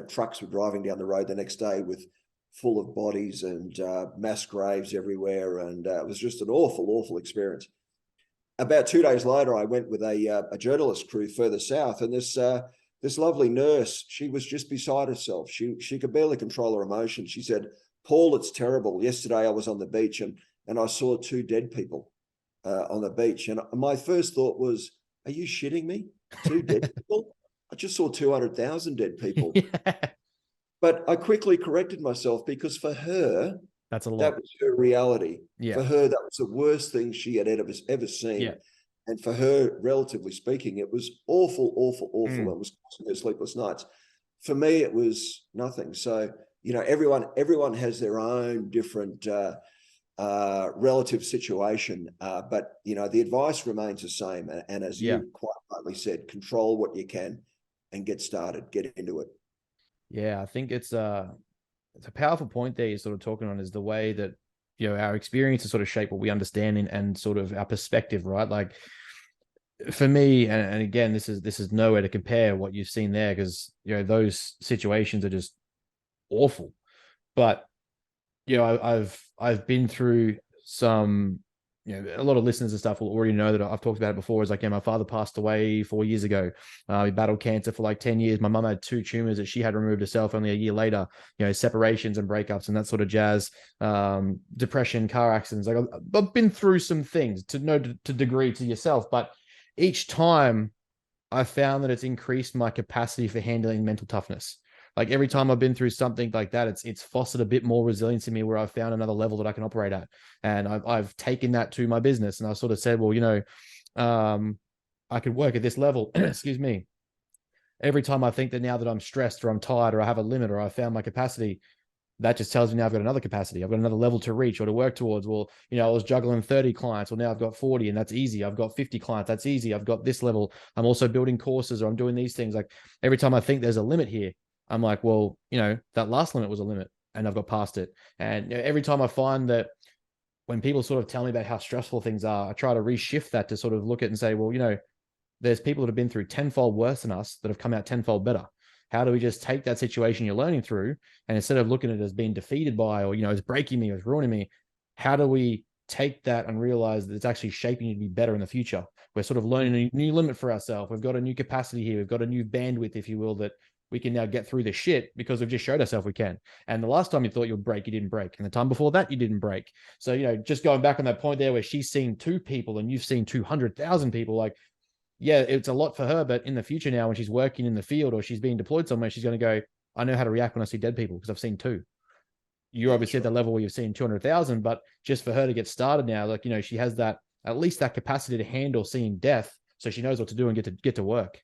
Trucks were driving down the road the next day full of bodies and mass graves everywhere. And it was just an awful, awful experience. About 2 days later, I went with a journalist crew further south, and this lovely nurse, she was just beside herself. She could barely control her emotions. She said, "Paul, it's terrible. Yesterday I was on the beach and I saw 2 dead people on the beach." And my first thought was, are you shitting me? 2 dead people? I just saw 200,000 dead people. But I quickly corrected myself, because for her, that's a lot. That was her reality. For her, that was the worst thing she had ever seen. And for her, relatively speaking, it was awful, awful, awful. It was causing her sleepless nights. For me, it was nothing. So, everyone has their own different relative situation, but the advice remains the same. And as you quite rightly said, control what you can and get started, get into it.
Yeah, I think it's a powerful point there you're sort of talking on, is the way that, you know, our experiences sort of shape what we understand and sort of our perspective, right? Like for me, and again, this is nowhere to compare what you've seen there, because, you know, those situations are just awful. But, you know, I've been through some, you know, a lot of listeners and stuff will already know that I've talked about it before. Is like, yeah, my father passed away 4 years ago. He battled cancer for like 10 years. My mum had two tumors that she had removed herself only a year later. You know, separations and breakups and that sort of jazz. Depression, car accidents. Like I've been through some things to no to degree to yourself, but each time I found that it's increased my capacity for handling mental toughness. Like every time I've been through something like that, it's fostered a bit more resilience in me, where I've found another level that I can operate at. And I've taken that to my business, and I sort of said, well, you know, I could work at this level. Excuse me. Every time I think that now that I'm stressed or I'm tired or I have a limit or I found my capacity, that just tells me now I've got another capacity. I've got another level to reach or to work towards. Well, you know, I was juggling 30 clients. Well, now I've got 40 and that's easy. I've got 50 clients. That's easy. I've got this level. I'm also building courses or I'm doing these things. Like every time I think there's a limit here, I'm like, well, you know, that last limit was a limit and I've got past it. And you know, every time I find that when people sort of tell me about how stressful things are, I try to reshift that to sort of look at and say, well, you know, there's people that have been through tenfold worse than us that have come out tenfold better. How do we just take that situation you're learning through, and instead of looking at it as being defeated by, or, you know, it's breaking me or it's ruining me, how do we take that and realize that it's actually shaping you to be better in the future? We're sort of learning a new limit for ourselves. We've got a new capacity here. We've got a new bandwidth, if you will, that we can now get through the shit because we've just showed ourselves we can. And the last time you thought you'd break, you didn't break. And the time before that, you didn't break. So, you know, just going back on that point there where she's seen 2 people and you've seen 200,000 people, like, yeah, it's a lot for her, but in the future now, when she's working in the field or she's being deployed somewhere, she's going to go, I know how to react when I see dead people because I've seen two. You're
Yeah,
obviously at the level where you've seen 200,000, but just for her to get started now, like, you know, she has that, at least that capacity to handle seeing death. So she knows what to do and get to work.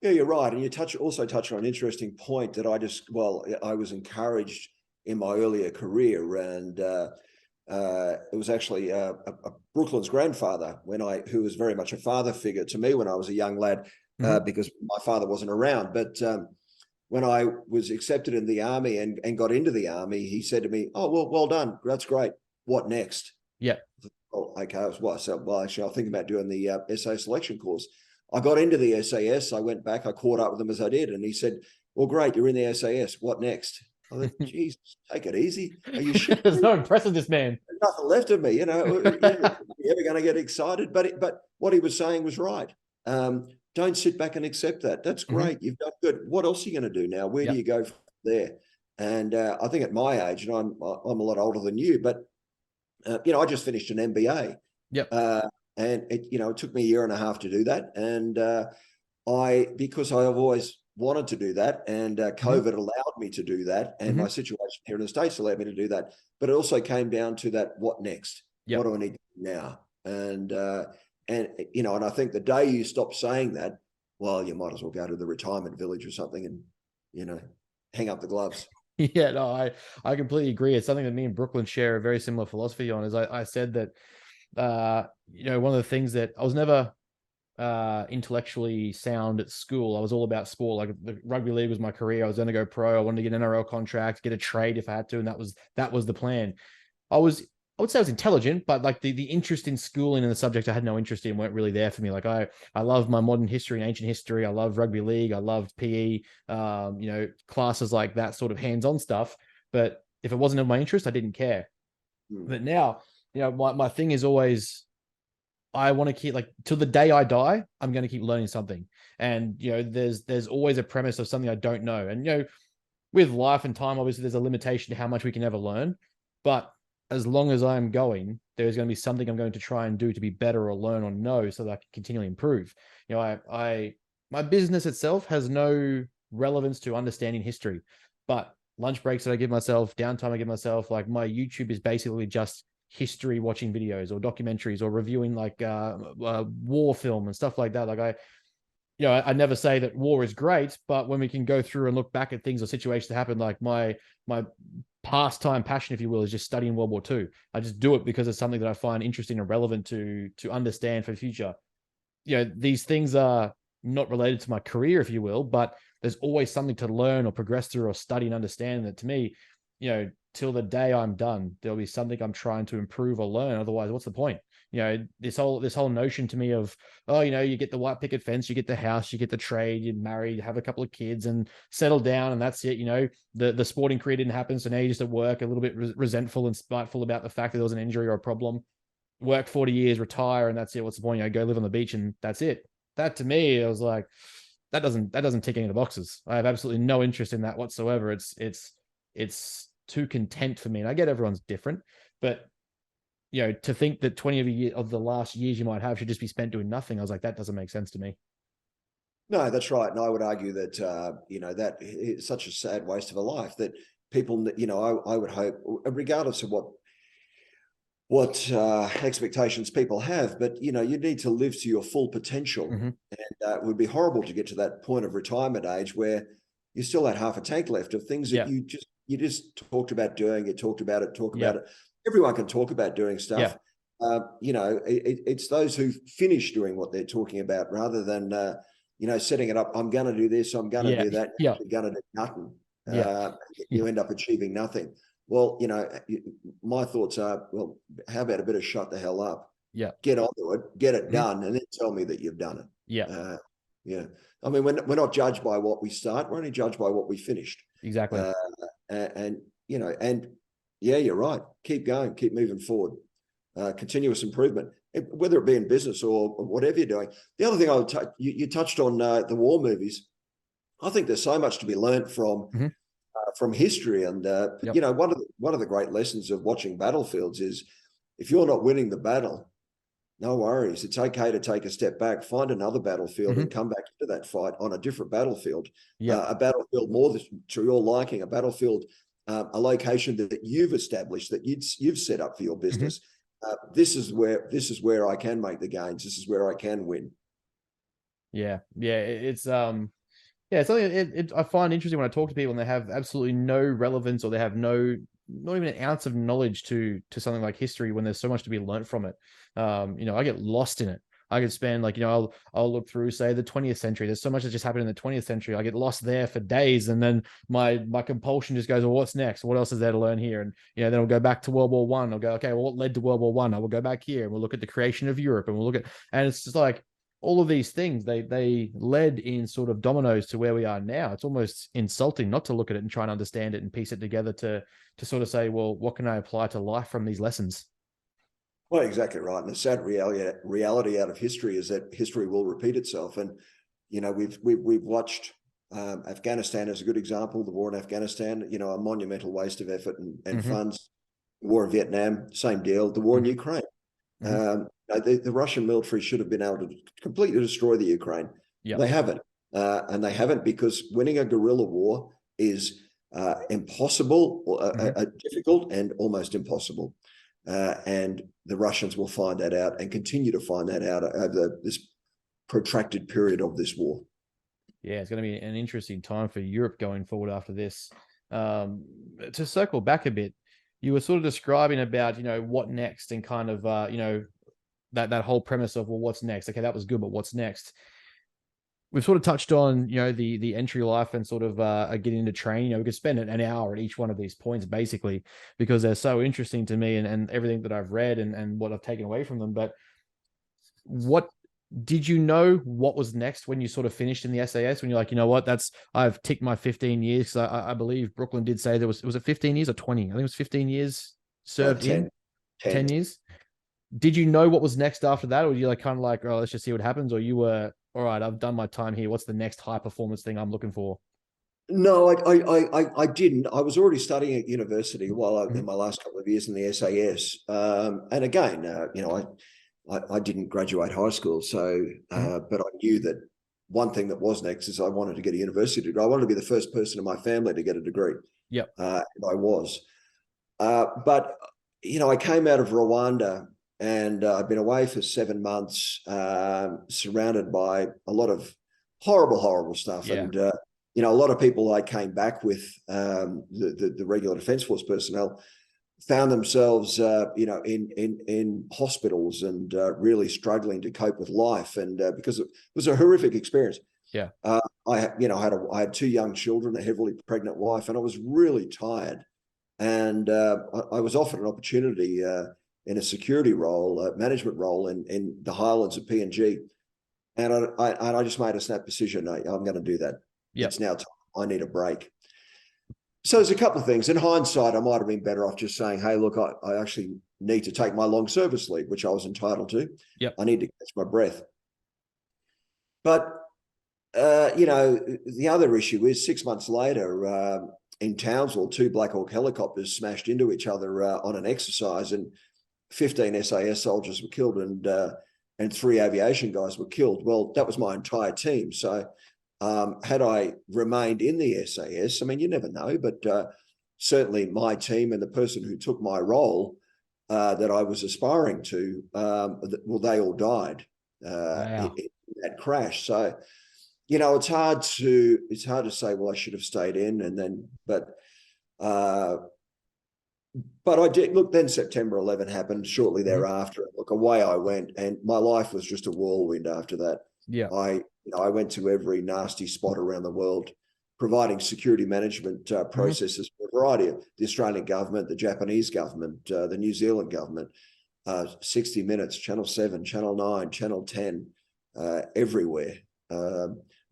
Yeah, you're right. And you also touch on an interesting point that I was encouraged in my earlier career. And it was actually a Brooklyn's grandfather who was very much a father figure to me when I was a young lad, because my father wasn't around. But when I was accepted in the army and got into the army, he said to me, "Oh, well done. That's great. What next?"
Yeah.
Oh, okay. Actually, I'll think about doing the SA selection course. I got into the SAS. I went back. I caught up with him as I did, and he said, "Well, great. You're in the SAS. What next?" I thought, "Jesus, take it easy. Are you sure?"
It's so impressive, this man.
There's nothing left of me, you know. You're ever going to get excited? But what he was saying was right. Don't sit back and accept that. That's great. You've done good. What else are you going to do now? Where do you go from there? And I think at my age, and I'm a lot older than you, but you know, I just finished an MBA.
Yep.
And it took me a year and a half to do that. And because I've always wanted to do that, and COVID allowed me to do that, and my situation here in the States allowed me to do that. But it also came down to that: what next?
Yep.
What do I need to do now? And and I think the day you stop saying that, well, you might as well go to the retirement village or something and hang up the gloves.
Yeah, no, I completely agree. It's something that me and Brooklyn share a very similar philosophy on. Is I said that one of the things that I was never intellectually sound at school. I was all about sport. Like the rugby league was my career. I was going to go pro. I wanted to get an NRL contract, get a trade if I had to, and that was the plan. I would say I was intelligent, but like the interest in schooling and the subjects I had no interest in weren't really there for me. Like I love my modern history and ancient history. I love rugby league. I loved PE. Classes like that, sort of hands-on stuff. But if it wasn't of my interest, I didn't care. But now, my thing is always, I want to keep, like, till the day I die, I'm going to keep learning something. And, there's always a premise of something I don't know. And, with life and time, obviously there's a limitation to how much we can ever learn. But as long as I'm going, there's going to be something I'm going to try and do to be better or learn or know so that I can continually improve. My business itself has no relevance to understanding history, but lunch breaks that I give myself, downtime I give myself, like my YouTube is basically just history, watching videos or documentaries or reviewing like war film and stuff like that. Like I never say that war is great, but when we can go through and look back at things or situations that happened, like my pastime passion, if you will, is just studying World War II. I just do it because it's something that I find interesting and relevant to understand for the future. These things are not related to my career, if you will, but there's always something to learn or progress through or study and understand. That to me, till the day I'm done, there'll be something I'm trying to improve or learn. Otherwise, what's the point? This whole notion to me of, oh, you get the white picket fence, you get the house, you get the trade, you marry, you have a couple of kids and settle down, and that's it. The sporting career didn't happen, so now you're just at work a little bit resentful and spiteful about the fact that there was an injury or a problem. Work 40 years, retire, and that's it. What's the point? Go live on the beach and that's it. That to me, I was like, that doesn't tick any of the boxes. I have absolutely no interest in that whatsoever. It's too content for me. And I get everyone's different, but to think that 20 of the last years you might have should just be spent doing nothing, I was like, that doesn't make sense to me.
No, that's right. And I would argue that, that is such a sad waste of a life that people, I would hope, regardless of what expectations people have, but, you need to live to your full potential.
Mm-hmm.
And it would be horrible to get to that point of retirement age where you still had half a tank left of things that you just talked about doing. You talked about it, about it. Everyone can talk about doing stuff. It's those who finish doing what they're talking about rather than, setting it up. I'm going to do this. I'm going to do that. You're going to do nothing. You end up achieving nothing. Well, my thoughts are, well, how about a bit of shut the hell up?
Yeah.
Get onto it, get it done, and then tell me that you've done it.
Yeah.
I mean, we're not judged by what we start. We're only judged by what we finished.
Exactly.
You're right. Keep going, keep moving forward. Continuous improvement, whether it be in business or whatever you're doing. The other thing I would you touched on the war movies. I think there's so much to be learned from history, and one of the great lessons of watching battlefields is if you're not winning the battle, no worries. It's okay to take a step back, find another battlefield, and come back into that fight on a different battlefield. A battlefield more to your liking, a battlefield, a location that you've established, that you've set up for your business. This is where I can make the gains. This is where I can win.
It's something I find interesting when I talk to people and they have absolutely no relevance, or they have not even an ounce of knowledge to something like history, when there's so much to be learned from it. I get lost in it. I could spend I'll look through, say, the 20th century. There's so much that just happened in the 20th century. I get lost there for days, and then my compulsion just goes, well, what's next? What else is there to learn here? And then I'll go back to World War One. I'll go, okay, well, what led to World War One? I will go back here and we'll look at the creation of Europe, and we'll look at, and it's just like all of these things, they led in sort of dominoes to where we are now. It's almost insulting not to look at it and try and understand it and piece it together to sort of say, well, what can I apply to life from these lessons?
Well, exactly right. And the sad reality out of history is that history will repeat itself. And, we've watched Afghanistan as a good example, the war in Afghanistan, a monumental waste of effort and funds. The war in Vietnam, same deal. The war in Ukraine. The Russian military should have been able to completely destroy the Ukraine. They haven't. And they haven't because winning a guerrilla war is impossible, difficult and almost impossible. And the Russians will find that out and continue to find that out over this protracted period of this war.
Yeah, it's going to be an interesting time for Europe going forward after this. To circle back a bit, you were sort of describing about, what next, and kind of, that whole premise of, well, what's next? Okay, that was good, but what's next? We've sort of touched on, the entry life and sort of getting into training. We could spend an hour at each one of these points, basically, because they're so interesting to me and everything that I've read and what I've taken away from them. But what did you know what was next when you sort of finished in the SAS, when you're like, what, I've ticked my 15 years. I believe Brooklyn did say was it 15 years or 20? I think it was 15 years served 10 years. Did you know what was next after that? Or were you kind of like, oh, let's just see what happens? Or you were, all right, I've done my time here. What's the next high performance thing I'm looking for?
No, I didn't. I was already studying at university while in my last couple of years in the SAS. And again, I didn't graduate high school. So, but I knew that one thing that was next is I wanted to get a university degree. I wanted to be the first person in my family to get a degree.
Yep.
And I was. But, I came out of Rwanda. And I've been away for 7 months, surrounded by a lot of horrible stuff. Yeah. And, a lot of people I came back with, the regular Defence Force personnel, found themselves, in hospitals and really struggling to cope with life, and because it was a horrific experience.
Yeah.
I had 2 young children, a heavily pregnant wife, and I was really tired. And I was offered an opportunity in a security role, a management role in the Highlands of PNG, and I just made a snap decision. I'm going to do that.
Yep.
It's now time. I need a break. So there's a couple of things. In hindsight, I might have been better off just saying, hey, look, I actually need to take my long service leave, which I was entitled to.
Yep.
I need to catch my breath. But, the other issue is 6 months later, in Townsville, 2 Black Hawk helicopters smashed into each other on an exercise, and 15 SAS soldiers were killed, and 3 aviation guys were killed. Well, that was my entire team. So had I remained in the SAS, I mean, you never know, but certainly my team and the person who took my role that I was aspiring to, they all died in that crash. So, it's hard to say, well, I should have stayed in, and then, but I did. Look, then September 11 happened shortly thereafter. Look, away I went, and my life was just a whirlwind after that.
Yeah.
I went to every nasty spot around the world, providing security management processes for a variety of the Australian government, the Japanese government, the New Zealand government, 60 Minutes, Channel 7, Channel 9, Channel 10, everywhere,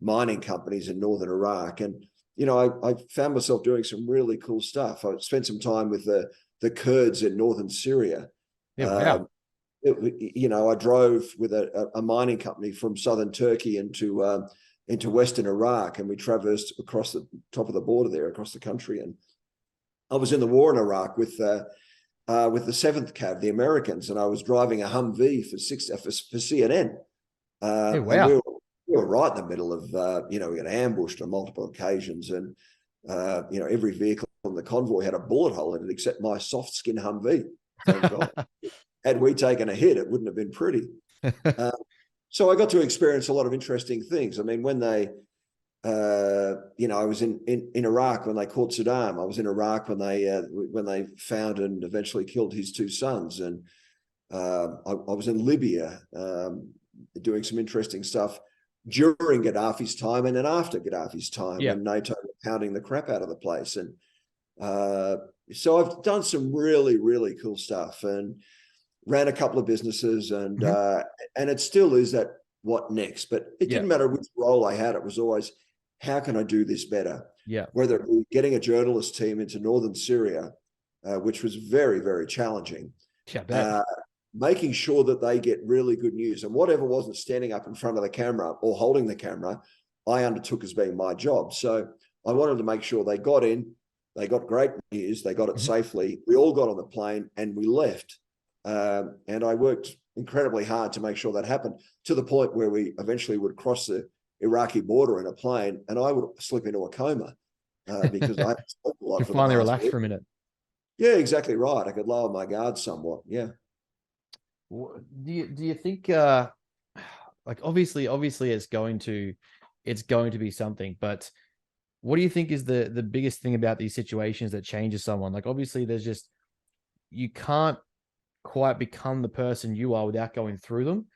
mining companies in northern Iraq. And, I found myself doing some really cool stuff. I spent some time with the Kurds in northern Syria.
Yeah, wow.
I drove with a mining company from southern Turkey into western Iraq, and we traversed across the top of the border there, across the country. And I was in the war in Iraq with the 7th Cav, the Americans, and I was driving a Humvee for CNN.
Wow.
And we were right in the middle of, we got ambushed on multiple occasions, and every vehicle in the convoy had a bullet hole in it except my soft skin Humvee. Thank God. Had we taken a hit, it wouldn't have been pretty. So I got to experience a lot of interesting things. I mean, when they, I was in Iraq when they caught Saddam. I was in Iraq when they found and eventually killed his 2 sons. And I was in Libya doing some interesting stuff during Gaddafi's time and then after Gaddafi's time, when NATO were pounding the crap out of the place. And so I've done some really, really cool stuff, and ran a couple of businesses, and it still is that what next. But it didn't matter which role I had. It was always, how can I do this better?
Yeah.
Whether it be getting a journalist team into northern Syria, which was very, very challenging.
Yeah,
making sure that they get really good news, and whatever wasn't standing up in front of the camera or holding the camera, I undertook as being my job. So I wanted to make sure they got in, they got great news, they got it safely. We all got on the plane and we left. And I worked incredibly hard to make sure that happened, to the point where we eventually would cross the Iraqi border in a plane, and I would slip into a coma because I slept a lot.
You finally relaxed for a minute.
Yeah, exactly right. I could lower my guard somewhat. Yeah.
Do you think like obviously it's going to be something, but what do you think is the biggest thing about these situations that changes someone? Like, obviously there's just, you can't quite become the person you are without going through them,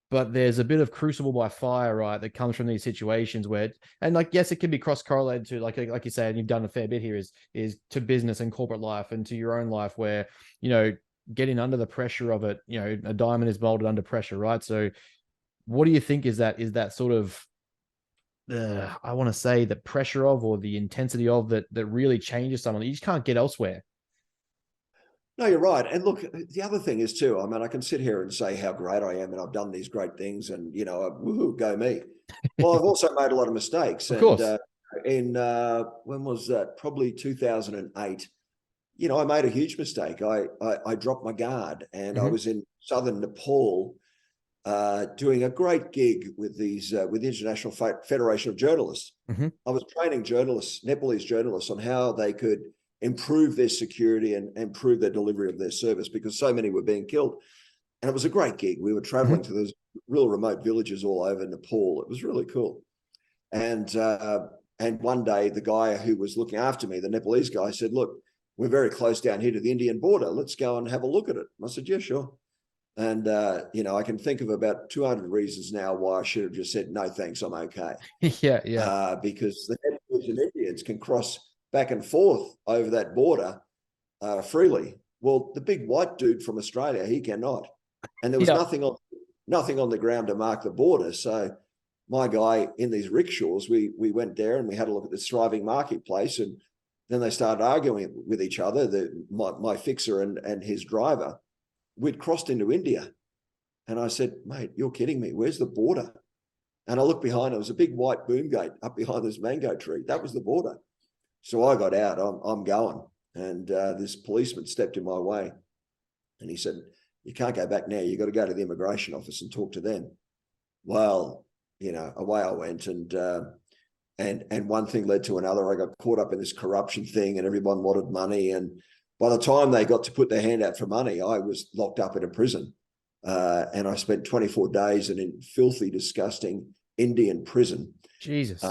but there's a bit of crucible by fire, right, that comes from these situations where, and like, yes, it can be cross correlated to, like you say, and you've done a fair bit here, is to business and corporate life and to your own life, where, getting under the pressure of it, a diamond is molded under pressure, right? So what do you think is that sort of, I want to say, the pressure of, or the intensity of that really changes someone that you just can't get elsewhere?
No, you're right. And look, the other thing is too, I mean, I can sit here and say how great I am and I've done these great things and, woohoo, go me. Well, I've also made a lot of mistakes.
Of course.
And when was that? Probably 2008. I made a huge mistake. I dropped my guard, and I was in southern Nepal doing a great gig with the International Federation of Journalists. I was training Nepalese journalists, on how they could improve their security and improve their delivery of their service, because so many were being killed. And it was a great gig. We were traveling to those real remote villages all over Nepal. It was really cool. And one day, the guy who was looking after me, the Nepalese guy, said, look, we're very close down here to the Indian border. Let's go and have a look at it. I said, yeah, sure. And, I can think of about 200 reasons now why I should have just said, no, thanks, I'm okay.
Yeah.
Because the head Persian Indians can cross back and forth over that border freely. Well, the big white dude from Australia, he cannot. And there was nothing on the ground to mark the border. So my guy in these rickshaws, we went there and we had a look at this thriving marketplace, and then they started arguing with each other, my fixer and his driver. We'd crossed into India. And I said, mate, you're kidding me. Where's the border? And I looked behind, it was a big white boom gate up behind this mango tree. That was the border. So I got out, I'm going. And this policeman stepped in my way. And he said, you can't go back now. You've got to go to the immigration office and talk to them. Well, away I went. And one thing led to another. I got caught up in this corruption thing, and everyone wanted money. And by the time they got to put their hand out for money, I was locked up in a prison. And I spent 24 days in a filthy, disgusting Indian prison.
Jesus.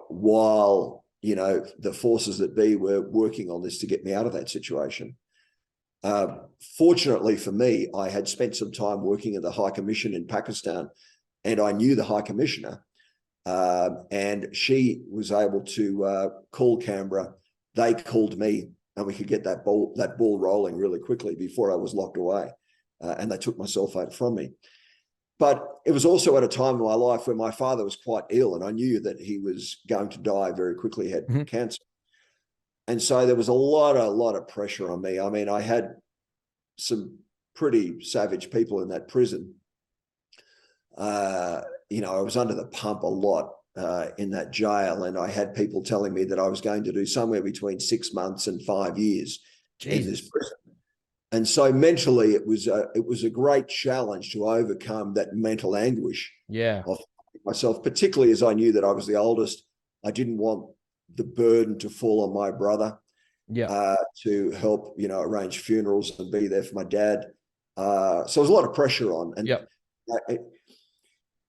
While, the forces that be were working on this to get me out of that situation. Fortunately for me, I had spent some time working at the High Commission in Pakistan, and I knew the High Commissioner. And she was able to call Canberra. They called me, and we could get that ball rolling really quickly before I was locked away. And they took my cell phone from me. But it was also at a time in my life where my father was quite ill, and I knew that he was going to die very quickly. He had cancer. And so there was a lot of pressure on me. I mean, I had some pretty savage people in that prison. I was under the pump a lot in that jail, and I had people telling me that I was going to do somewhere between 6 months and 5 years in this prison. And so mentally, it was a great challenge to overcome that mental anguish of myself, particularly as I knew that I was the oldest. I didn't want the burden to fall on my brother to help, arrange funerals and be there for my dad. So there was a lot of pressure on.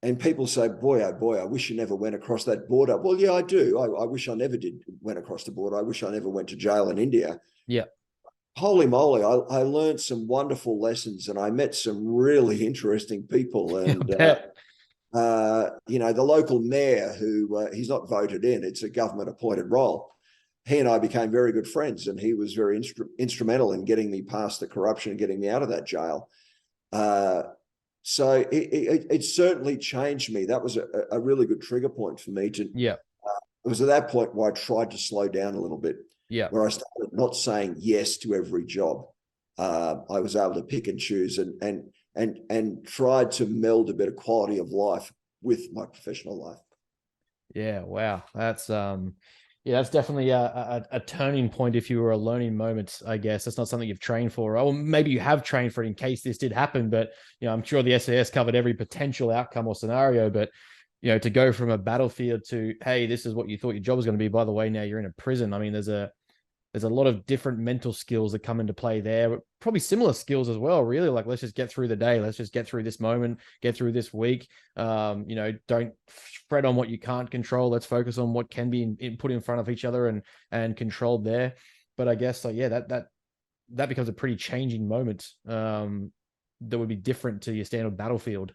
And people say, boy, oh boy, I wish you never went across that border. Well, yeah, I do. I wish I never went across the border. I wish I never went to jail in India.
Yeah.
Holy moly, I learned some wonderful lessons, and I met some really interesting people. And, the local mayor who he's not voted in, it's a government appointed role. He and I became very good friends, and he was very instrumental in getting me past the corruption and getting me out of that jail. So it certainly changed me. That was a really good trigger point for me it was at that point where I tried to slow down a little bit. Where I started not saying yes to every job. I was able to pick and choose and tried to meld a bit of quality of life with my professional life.
Yeah, wow. That's that's definitely a turning point if you were a learning moment, I guess. That's not something you've trained for. Or maybe you have trained for it in case this did happen, but I'm sure the SAS covered every potential outcome or scenario, but to go from a battlefield to, hey, this is what you thought your job was going to be. By the way, now you're in a prison. I mean, there's a lot of different mental skills that come into play there, but probably similar skills as well, really. Like, let's just get through the day. Let's just get through this moment, get through this week. Don't fret on what you can't control. Let's focus on what can be put in front of each other and controlled there. But I guess, that becomes a pretty changing moment that would be different to your standard battlefield.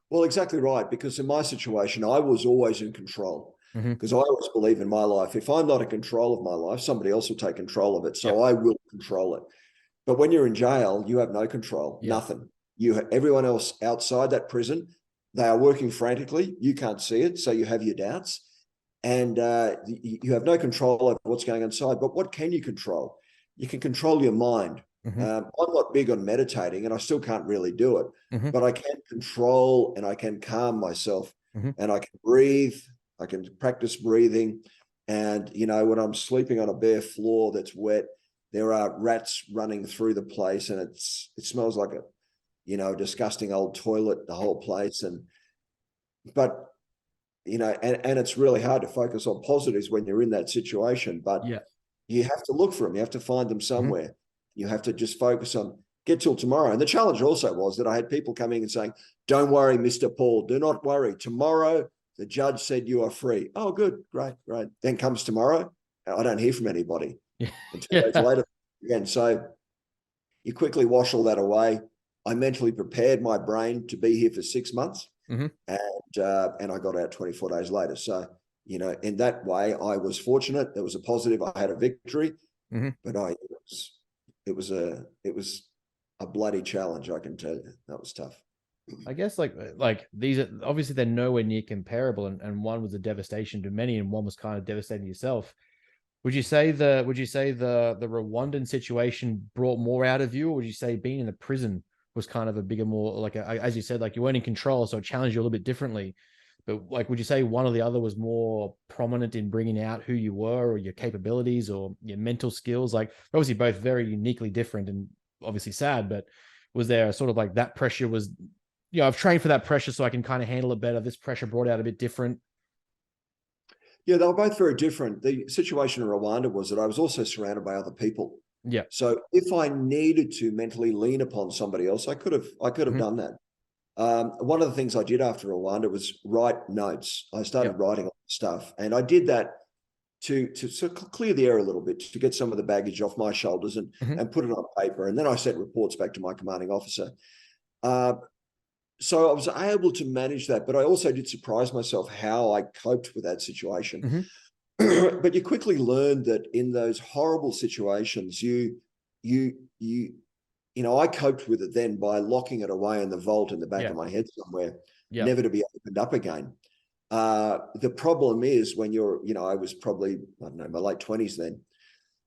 Well, exactly right. Because in my situation, I was always in control. Because I always believe in my life, if I'm not in control of my life, somebody else will take control of it. So I will control it. But when you're in jail, you have no control, nothing. Everyone else outside that prison, they are working frantically. You can't see it, so you have your doubts. And you have no control over what's going on inside. But what can you control? You can control your mind. I'm not big on meditating, and I still can't really do it. But I can control and I can calm myself, and I can breathe. I can practice breathing. And, when I'm sleeping on a bare floor that's wet, there are rats running through the place, and it smells like a disgusting old toilet, the whole place. But it's really hard to focus on positives when you're in that situation, but you have to look for them. You have to find them somewhere. You have to just focus on get till tomorrow. And the challenge also was that I had people coming and saying, don't worry, Mr. Paul, do not worry. Tomorrow, the judge said you are free. Oh, good. Great. Then comes tomorrow. I don't hear from anybody.
Yeah.
And 2 days
Yeah.
later, again. So you quickly wash all that away. I mentally prepared my brain to be here for 6 months,
Hmm.
and I got out 24 days later. So, in that way, I was fortunate. There was a positive. I had a victory,
Hmm.
but it was a bloody challenge. I can tell you that was tough.
I guess like these are obviously they're nowhere near comparable, and one was a devastation to many, and one was kind of devastating to yourself. Would you say the Rwandan situation brought more out of you, or would you say being in the prison was kind of a bigger, more like as you said, like you weren't in control, so it challenged you a little bit differently? But like, would you say one or the other was more prominent in bringing out who you were, or your capabilities, or your mental skills? Like, obviously, both very uniquely different, and obviously sad. But was there a sort of like that pressure was, I've trained for that pressure, so I can kind of handle it better. This pressure brought out a bit different.
Yeah, they were both very different. The situation in Rwanda was that I was also surrounded by other people.
Yeah.
So if I needed to mentally lean upon somebody else, I could have
Mm-hmm.
done that. One of the things I did after Rwanda was write notes. I started
Yep.
writing stuff, and I did that to sort of clear the air a little bit, to get some of the baggage off my shoulders and
Mm-hmm.
and put it on paper. And then I sent reports back to my commanding officer. Uh, so I was able to manage that, but I also did surprise myself how I coped with that situation.
Mm-hmm.
But you quickly learn that in those horrible situations, you you I coped with it then by locking it away in the vault in the back
Yeah.
of my head somewhere,
Yeah.
never to be opened up again. The problem is when I was probably, I don't know, my late 20s then.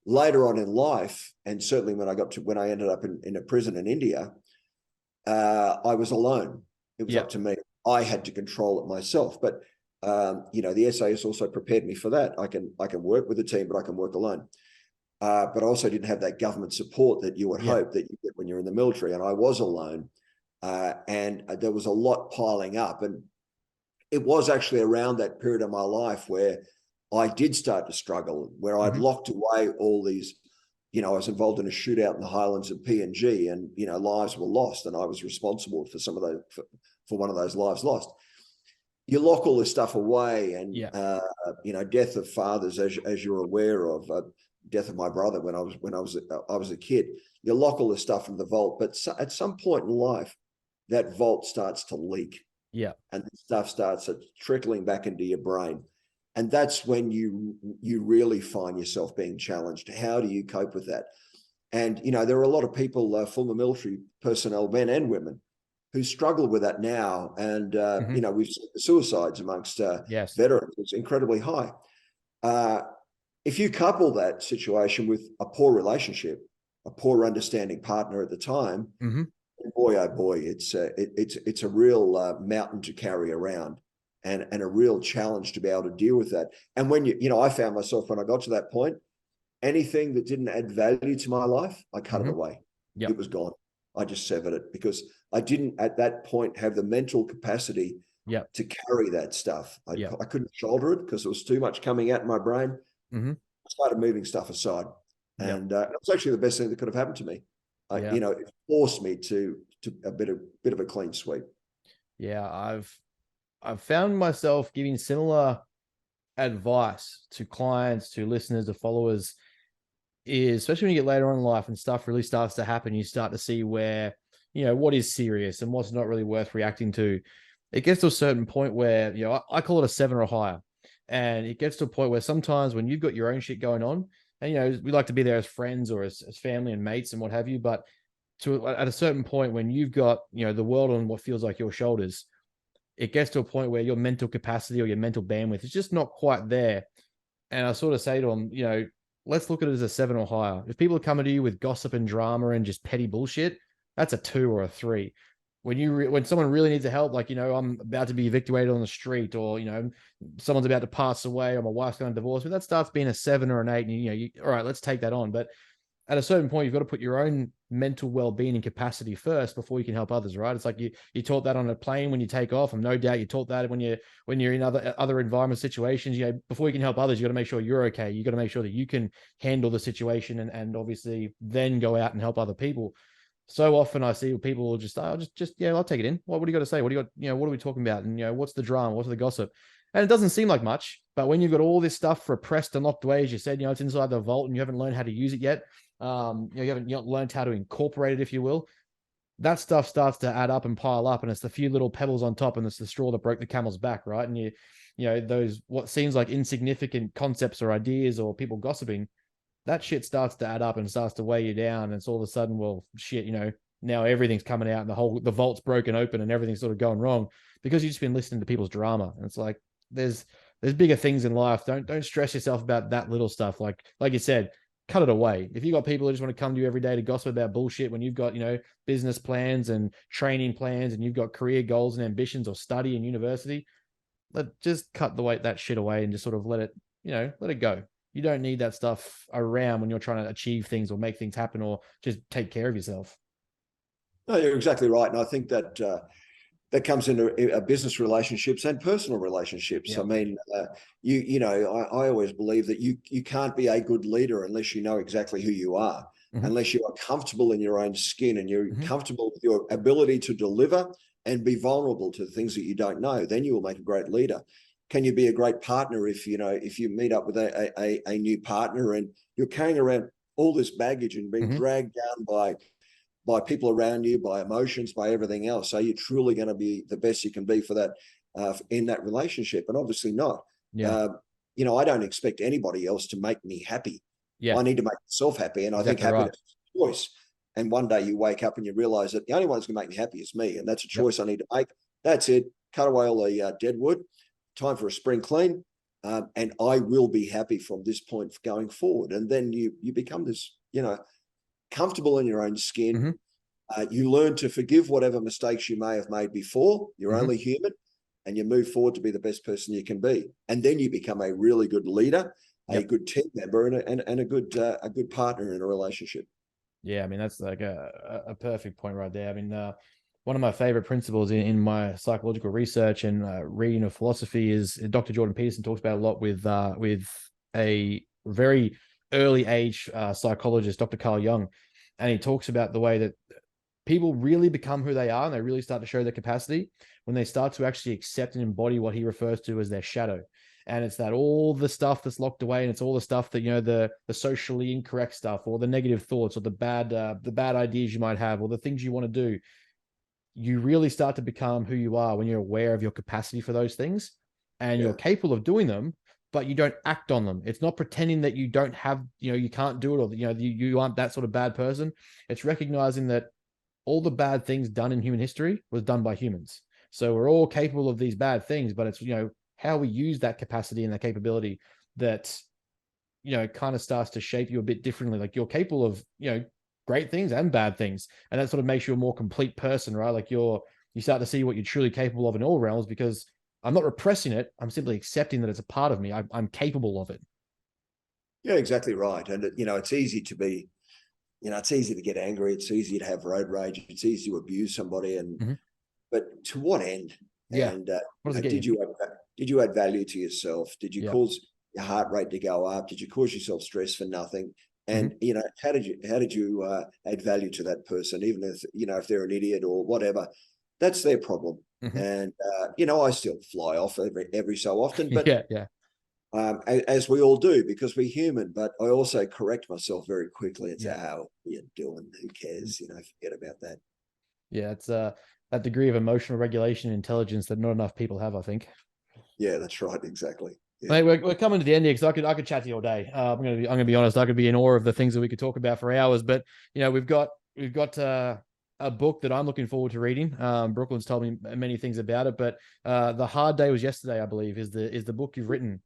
Later on in life, and certainly when I ended up in a prison in India, I was alone. It was
Yeah.
up to me. I had to control it myself. But the SAS also prepared me for that. I can work with a team, but I can work alone. But I also didn't have that government support that you would
Yeah.
hope that you get when you're in the military. And I was alone, and there was a lot piling up. And it was actually around that period of my life where I did start to struggle, where I'd
Mm-hmm.
locked away all these. I was involved in a shootout in the highlands of PNG, and lives were lost, and I was responsible for some of those, for one of those lives lost. You lock all this stuff away, and
Yeah.
death of fathers, as you're aware of, death of my brother when I was a kid. You lock all this stuff in the vault, but at some point in life, that vault starts to leak,
Yeah.
and the stuff starts trickling back into your brain. And that's when you really find yourself being challenged. How do you cope with that? And there are a lot of people, former military personnel, men and women, who struggle with that now. And
Mm-hmm.
we've seen suicides amongst
Yes.
veterans. It's incredibly high. Uh, if you couple that situation with a poor relationship, a poor understanding partner at the time,
Mm-hmm.
boy, oh boy, it's a real mountain to carry around, and a real challenge to be able to deal with that. And when I found myself, when I got to that point, anything that didn't add value to my life, I cut it
Mm-hmm.
away. It
Yep.
was gone. I just severed it, because I didn't at that point have the mental capacity
Yep.
to carry that stuff.
Yep.
I couldn't shoulder it because there was too much coming out in my brain.
Mm-hmm.
I started moving stuff aside,
Yep.
and it was actually the best thing that could have happened to me.
Yeah.
It forced me to a bit of a clean sweep.
Yeah. I've found myself giving similar advice to clients, to listeners, to followers, is especially when you get later on in life and stuff really starts to happen, you start to see where, what is serious and what's not really worth reacting to. It gets to a certain point where, I call it a 7 or higher. And it gets to a point where sometimes when you've got your own shit going on, and, we like to be there as friends or as family and mates and what have you, but at a certain point when you've got, the world on what feels like your shoulders, it gets to a point where your mental capacity or your mental bandwidth is just not quite there. And I sort of say to them, let's look at it as a 7 or higher. If people are coming to you with gossip and drama and just petty bullshit, that's a 2 or a 3. When someone really needs a help, like, I'm about to be evictuated on the street, or, someone's about to pass away, or my wife's going to divorce me, that starts being a 7 or an 8. And, all right, let's take that on. But at a certain point, you've got to put your own mental well-being and capacity first before you can help others, right? It's like you taught that on a plane when you take off, and no doubt you taught that when you're in other environment situations. Before you can help others, you got to make sure you're okay. You got to make sure that you can handle the situation, and obviously then go out and help other people. So often I see people will just, yeah, I'll take it in. What do you got to say? What do you got? What are we talking about? And what's the drama? What's the gossip? And it doesn't seem like much, but when you've got all this stuff repressed and locked away, as you said, it's inside the vault and you haven't learned how to use it yet. You haven't learned how to incorporate it, if you will. That stuff starts to add up and pile up, and it's the few little pebbles on top, and it's the straw that broke the camel's back, right? And those what seems like insignificant concepts or ideas or people gossiping, that shit starts to add up and starts to weigh you down. And it's all of a sudden, well, shit, now everything's coming out and the vault's broken open and everything's sort of going wrong because you've just been listening to people's drama. And it's like, there's bigger things in life. Don't stress yourself about that little stuff. Like you said, cut it away. If you got people who just want to come to you every day to gossip about bullshit when you've got, business plans and training plans and you've got career goals and ambitions or study in university, just cut that shit away and just sort of let it go. You don't need that stuff around when you're trying to achieve things or make things happen or just take care of yourself.
No, you're exactly right. And I think that that comes into business relationships and personal relationships. Yeah. I mean, I always believe that you can't be a good leader unless you know exactly who you are, unless you are comfortable in your own skin and you're comfortable with your ability to deliver and be vulnerable to the things that you don't know. Then you will make a great leader. Can you be a great partner if you meet up with a new partner and you're carrying around all this baggage and being dragged down by people around you, by emotions, by everything else? Are you truly going to be the best you can be for that in that relationship? And obviously not. Yeah. I don't expect anybody else to make me happy. Yeah. I need to make myself happy. And I think happiness is a choice. And one day you wake up and you realize that the only one that's going to make me happy is me. And that's a choice I need to make. That's it. Cut away all the dead wood. Time for a spring clean. And I will be happy from this point going forward. And then you become this, comfortable in your own skin. You learn to forgive whatever mistakes you may have made before. You're only human, and you move forward to be the best person you can be. And then you become a really good leader, a good team member, and a good partner in a relationship.
Yeah, I mean, that's like a perfect point right there. I mean, one of my favorite principles in my psychological research and reading of philosophy is Dr. Jordan Peterson talks about a lot with a very early age psychologist, Dr. Carl Jung. And he talks about the way that people really become who they are and they really start to show their capacity when they start to actually accept and embody what he refers to as their shadow. And it's that all the stuff that's locked away, and it's all the stuff that, the socially incorrect stuff or the negative thoughts or the bad ideas you might have or the things you want to do. You really start to become who you are when you're aware of your capacity for those things and you're capable of doing them, but you don't act on them. It's not pretending that you don't have, you can't do it or, you aren't that sort of bad person. It's recognizing that all the bad things done in human history was done by humans. So we're all capable of these bad things, but it's, how we use that capacity and that capability that, kind of starts to shape you a bit differently. Like you're capable of, great things and bad things. And that sort of makes you a more complete person, right? Like you start to see what you're truly capable of in all realms, because I'm not repressing it. I'm simply accepting that it's a part of me. I'm capable of it.
Yeah, exactly right. And, it's easy to be, it's easy to get angry. It's easy to have road rage. It's easy to abuse somebody. But to what end?
Yeah.
And did you add value to yourself? Did you cause your heart rate to go up? Did you cause yourself stress for nothing? And, how did you add value to that person? Even if, if they're an idiot or whatever, that's their problem. And, I still fly off every so often, but as we all do, because we're human, but I also correct myself very quickly and say, what are you doing? Who cares? Forget about that.
Yeah. It's that degree of emotional regulation and intelligence that not enough people have, I think.
Yeah, that's right. Exactly. Yeah.
Mate, we're coming to the end here because I could chat to you all day. I'm gonna be honest. I could be in awe of the things that we could talk about for hours. But we've got a book that I'm looking forward to reading. Brooklyn's told me many things about it, but The Hard Day Was Yesterday, I believe, is the book you've written.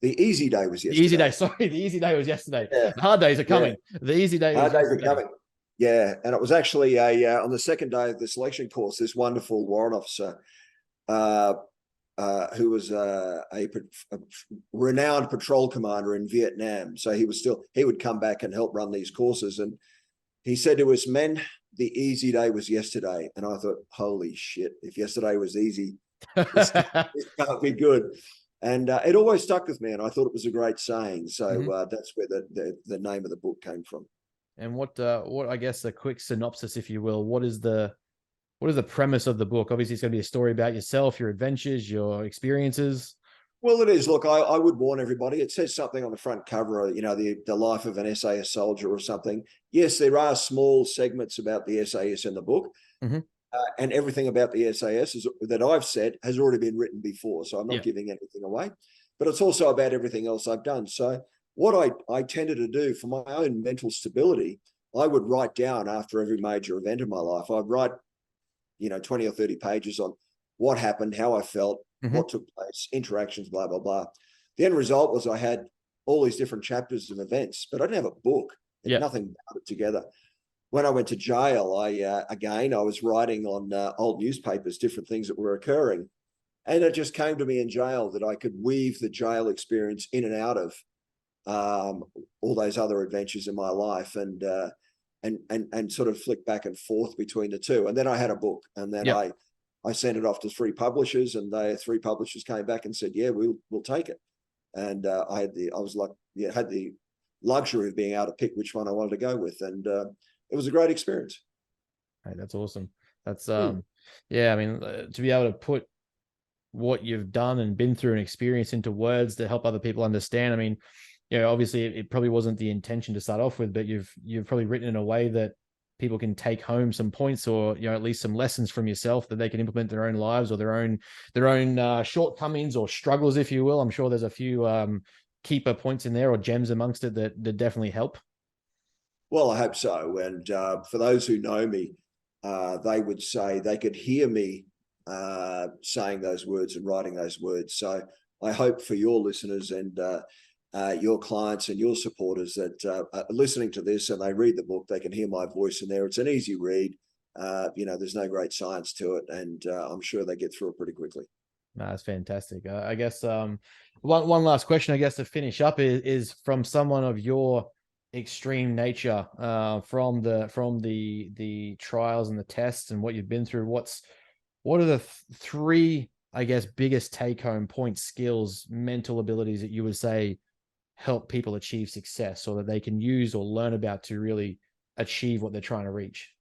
The Easy Day was yesterday.
The Easy Day, sorry, the Easy Day was yesterday. Yeah. The hard days are coming. Yeah. The Easy Day.
Hard days are coming. Yeah, and it was actually on the second day of the selection course, this wonderful warrant officer who was a renowned patrol commander in Vietnam. So he would come back and help run these courses. And he said to us, men, the easy day was yesterday. And I thought, holy shit, if yesterday was easy, this can't be good. And it always stuck with me, and I thought it was a great saying. So that's where the name of the book came from.
And what I guess a quick synopsis, if you will, what is the premise of the book? Obviously, it's going to be a story about yourself, your adventures, your experiences.
Well, it is. Look, I would warn everybody. It says something on the front cover, you know, the life of an SAS soldier or something. Yes, there are small segments about the SAS in the book, and everything about the SAS that I've said has already been written before. So I'm not giving anything away, but it's also about everything else I've done. So what I tended to do for my own mental stability, I would write down after every major event in my life. I'd write, you know, 20 or 30 pages on what happened, how I felt, what took place, interactions, blah, blah, blah. The end result was I had all these different chapters of events, but I didn't have a book. Nothing about it together. When I went to jail, I was writing on old newspapers, different things that were occurring. And it just came to me in jail that I could weave the jail experience in and out of all those other adventures in my life, and sort of flick back and forth between the two. And then I had a book, and then I sent it off to 3 publishers, and the 3 publishers came back and said, "Yeah, we'll take it." And I had the luxury of being able to pick which one I wanted to go with, and it was a great experience.
Hey, that's awesome. That's yeah. I mean, to be able to put what you've done and been through and experience into words to help other people understand. I mean, you know, obviously it probably wasn't the intention to start off with, but you've probably written in a way that people can take home some points, or, you know, at least some lessons from yourself that they can implement in their own lives, or their own shortcomings or struggles, if you will. I'm sure there's a few keeper points in there, or gems amongst it, that definitely help.
Well, I hope so. And for those who know me, they would say they could hear me saying those words and writing those words. So I hope for your listeners and your clients and your supporters that are listening to this and they read the book, they can hear my voice in there. It's an easy read. You know, there's no great science to it, and I'm sure they get through it pretty quickly.
No, that's fantastic. I guess one last question, I guess, to finish up is from someone of your extreme nature, from the trials and the tests and what you've been through. What are the 3, I guess, biggest take home points, skills, mental abilities that you would say help people achieve success, or that they can use or learn about to really achieve what they're trying to reach?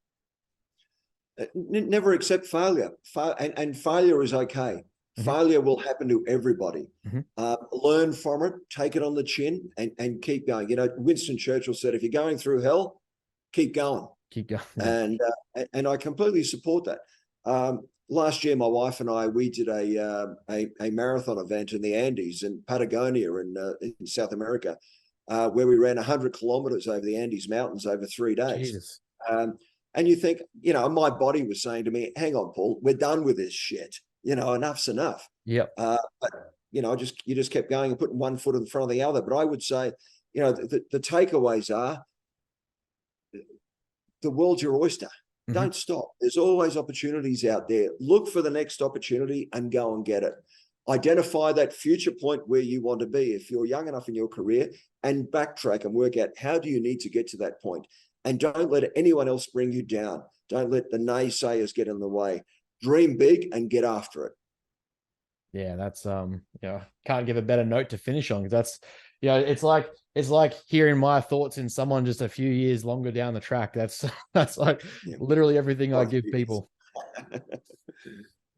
Never accept failure, and failure is okay. Failure will happen to everybody. Learn from it, take it on the chin, and keep going. You know, Winston Churchill said, if you're going through hell, keep going.
Keep going.
And I completely support that. Last year, my wife and I, we did a marathon event in the Andes in Patagonia in South America, where we ran 100 kilometers over the Andes Mountains over 3 days. And you think, you know, my body was saying to me, hang on, Paul, we're done with this shit. You know, enough's enough. But, you know, you just kept going and putting one foot in front of the other. But I would say, you know, the takeaways are, the world's your oyster. Don't stop. There's always opportunities out there. Look for the next opportunity and go and get it. Identify that future point where you want to be if you're young enough in your career, and backtrack and work out, how do you need to get to that point? And don't let anyone else bring you down. Don't let the naysayers get in the way. Dream big and get after it.
Yeah, that's you know, can't give a better note to finish on, because that's, you know, it's like hearing my thoughts in someone just a few years longer down the track. That's like literally everything I give people.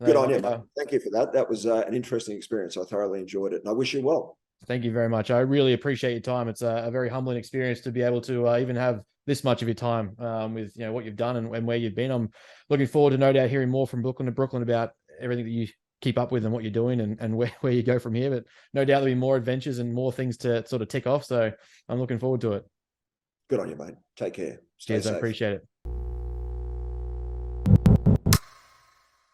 Good on you, mate. Thank you for that. That was an interesting experience. I thoroughly enjoyed it, and I wish you well.
Thank you very much. I really appreciate your time. It's a very humbling experience to be able to even have this much of your time with, you know, what you've done and where you've been. I'm looking forward to no doubt hearing more from Brooklyn about everything that you keep up with and what you're doing and where you go from here. But no doubt there'll be more adventures and more things to sort of tick off. So I'm looking forward to it.
Good on you, mate. Take care. Stay
Cheers.
safe.
I appreciate it.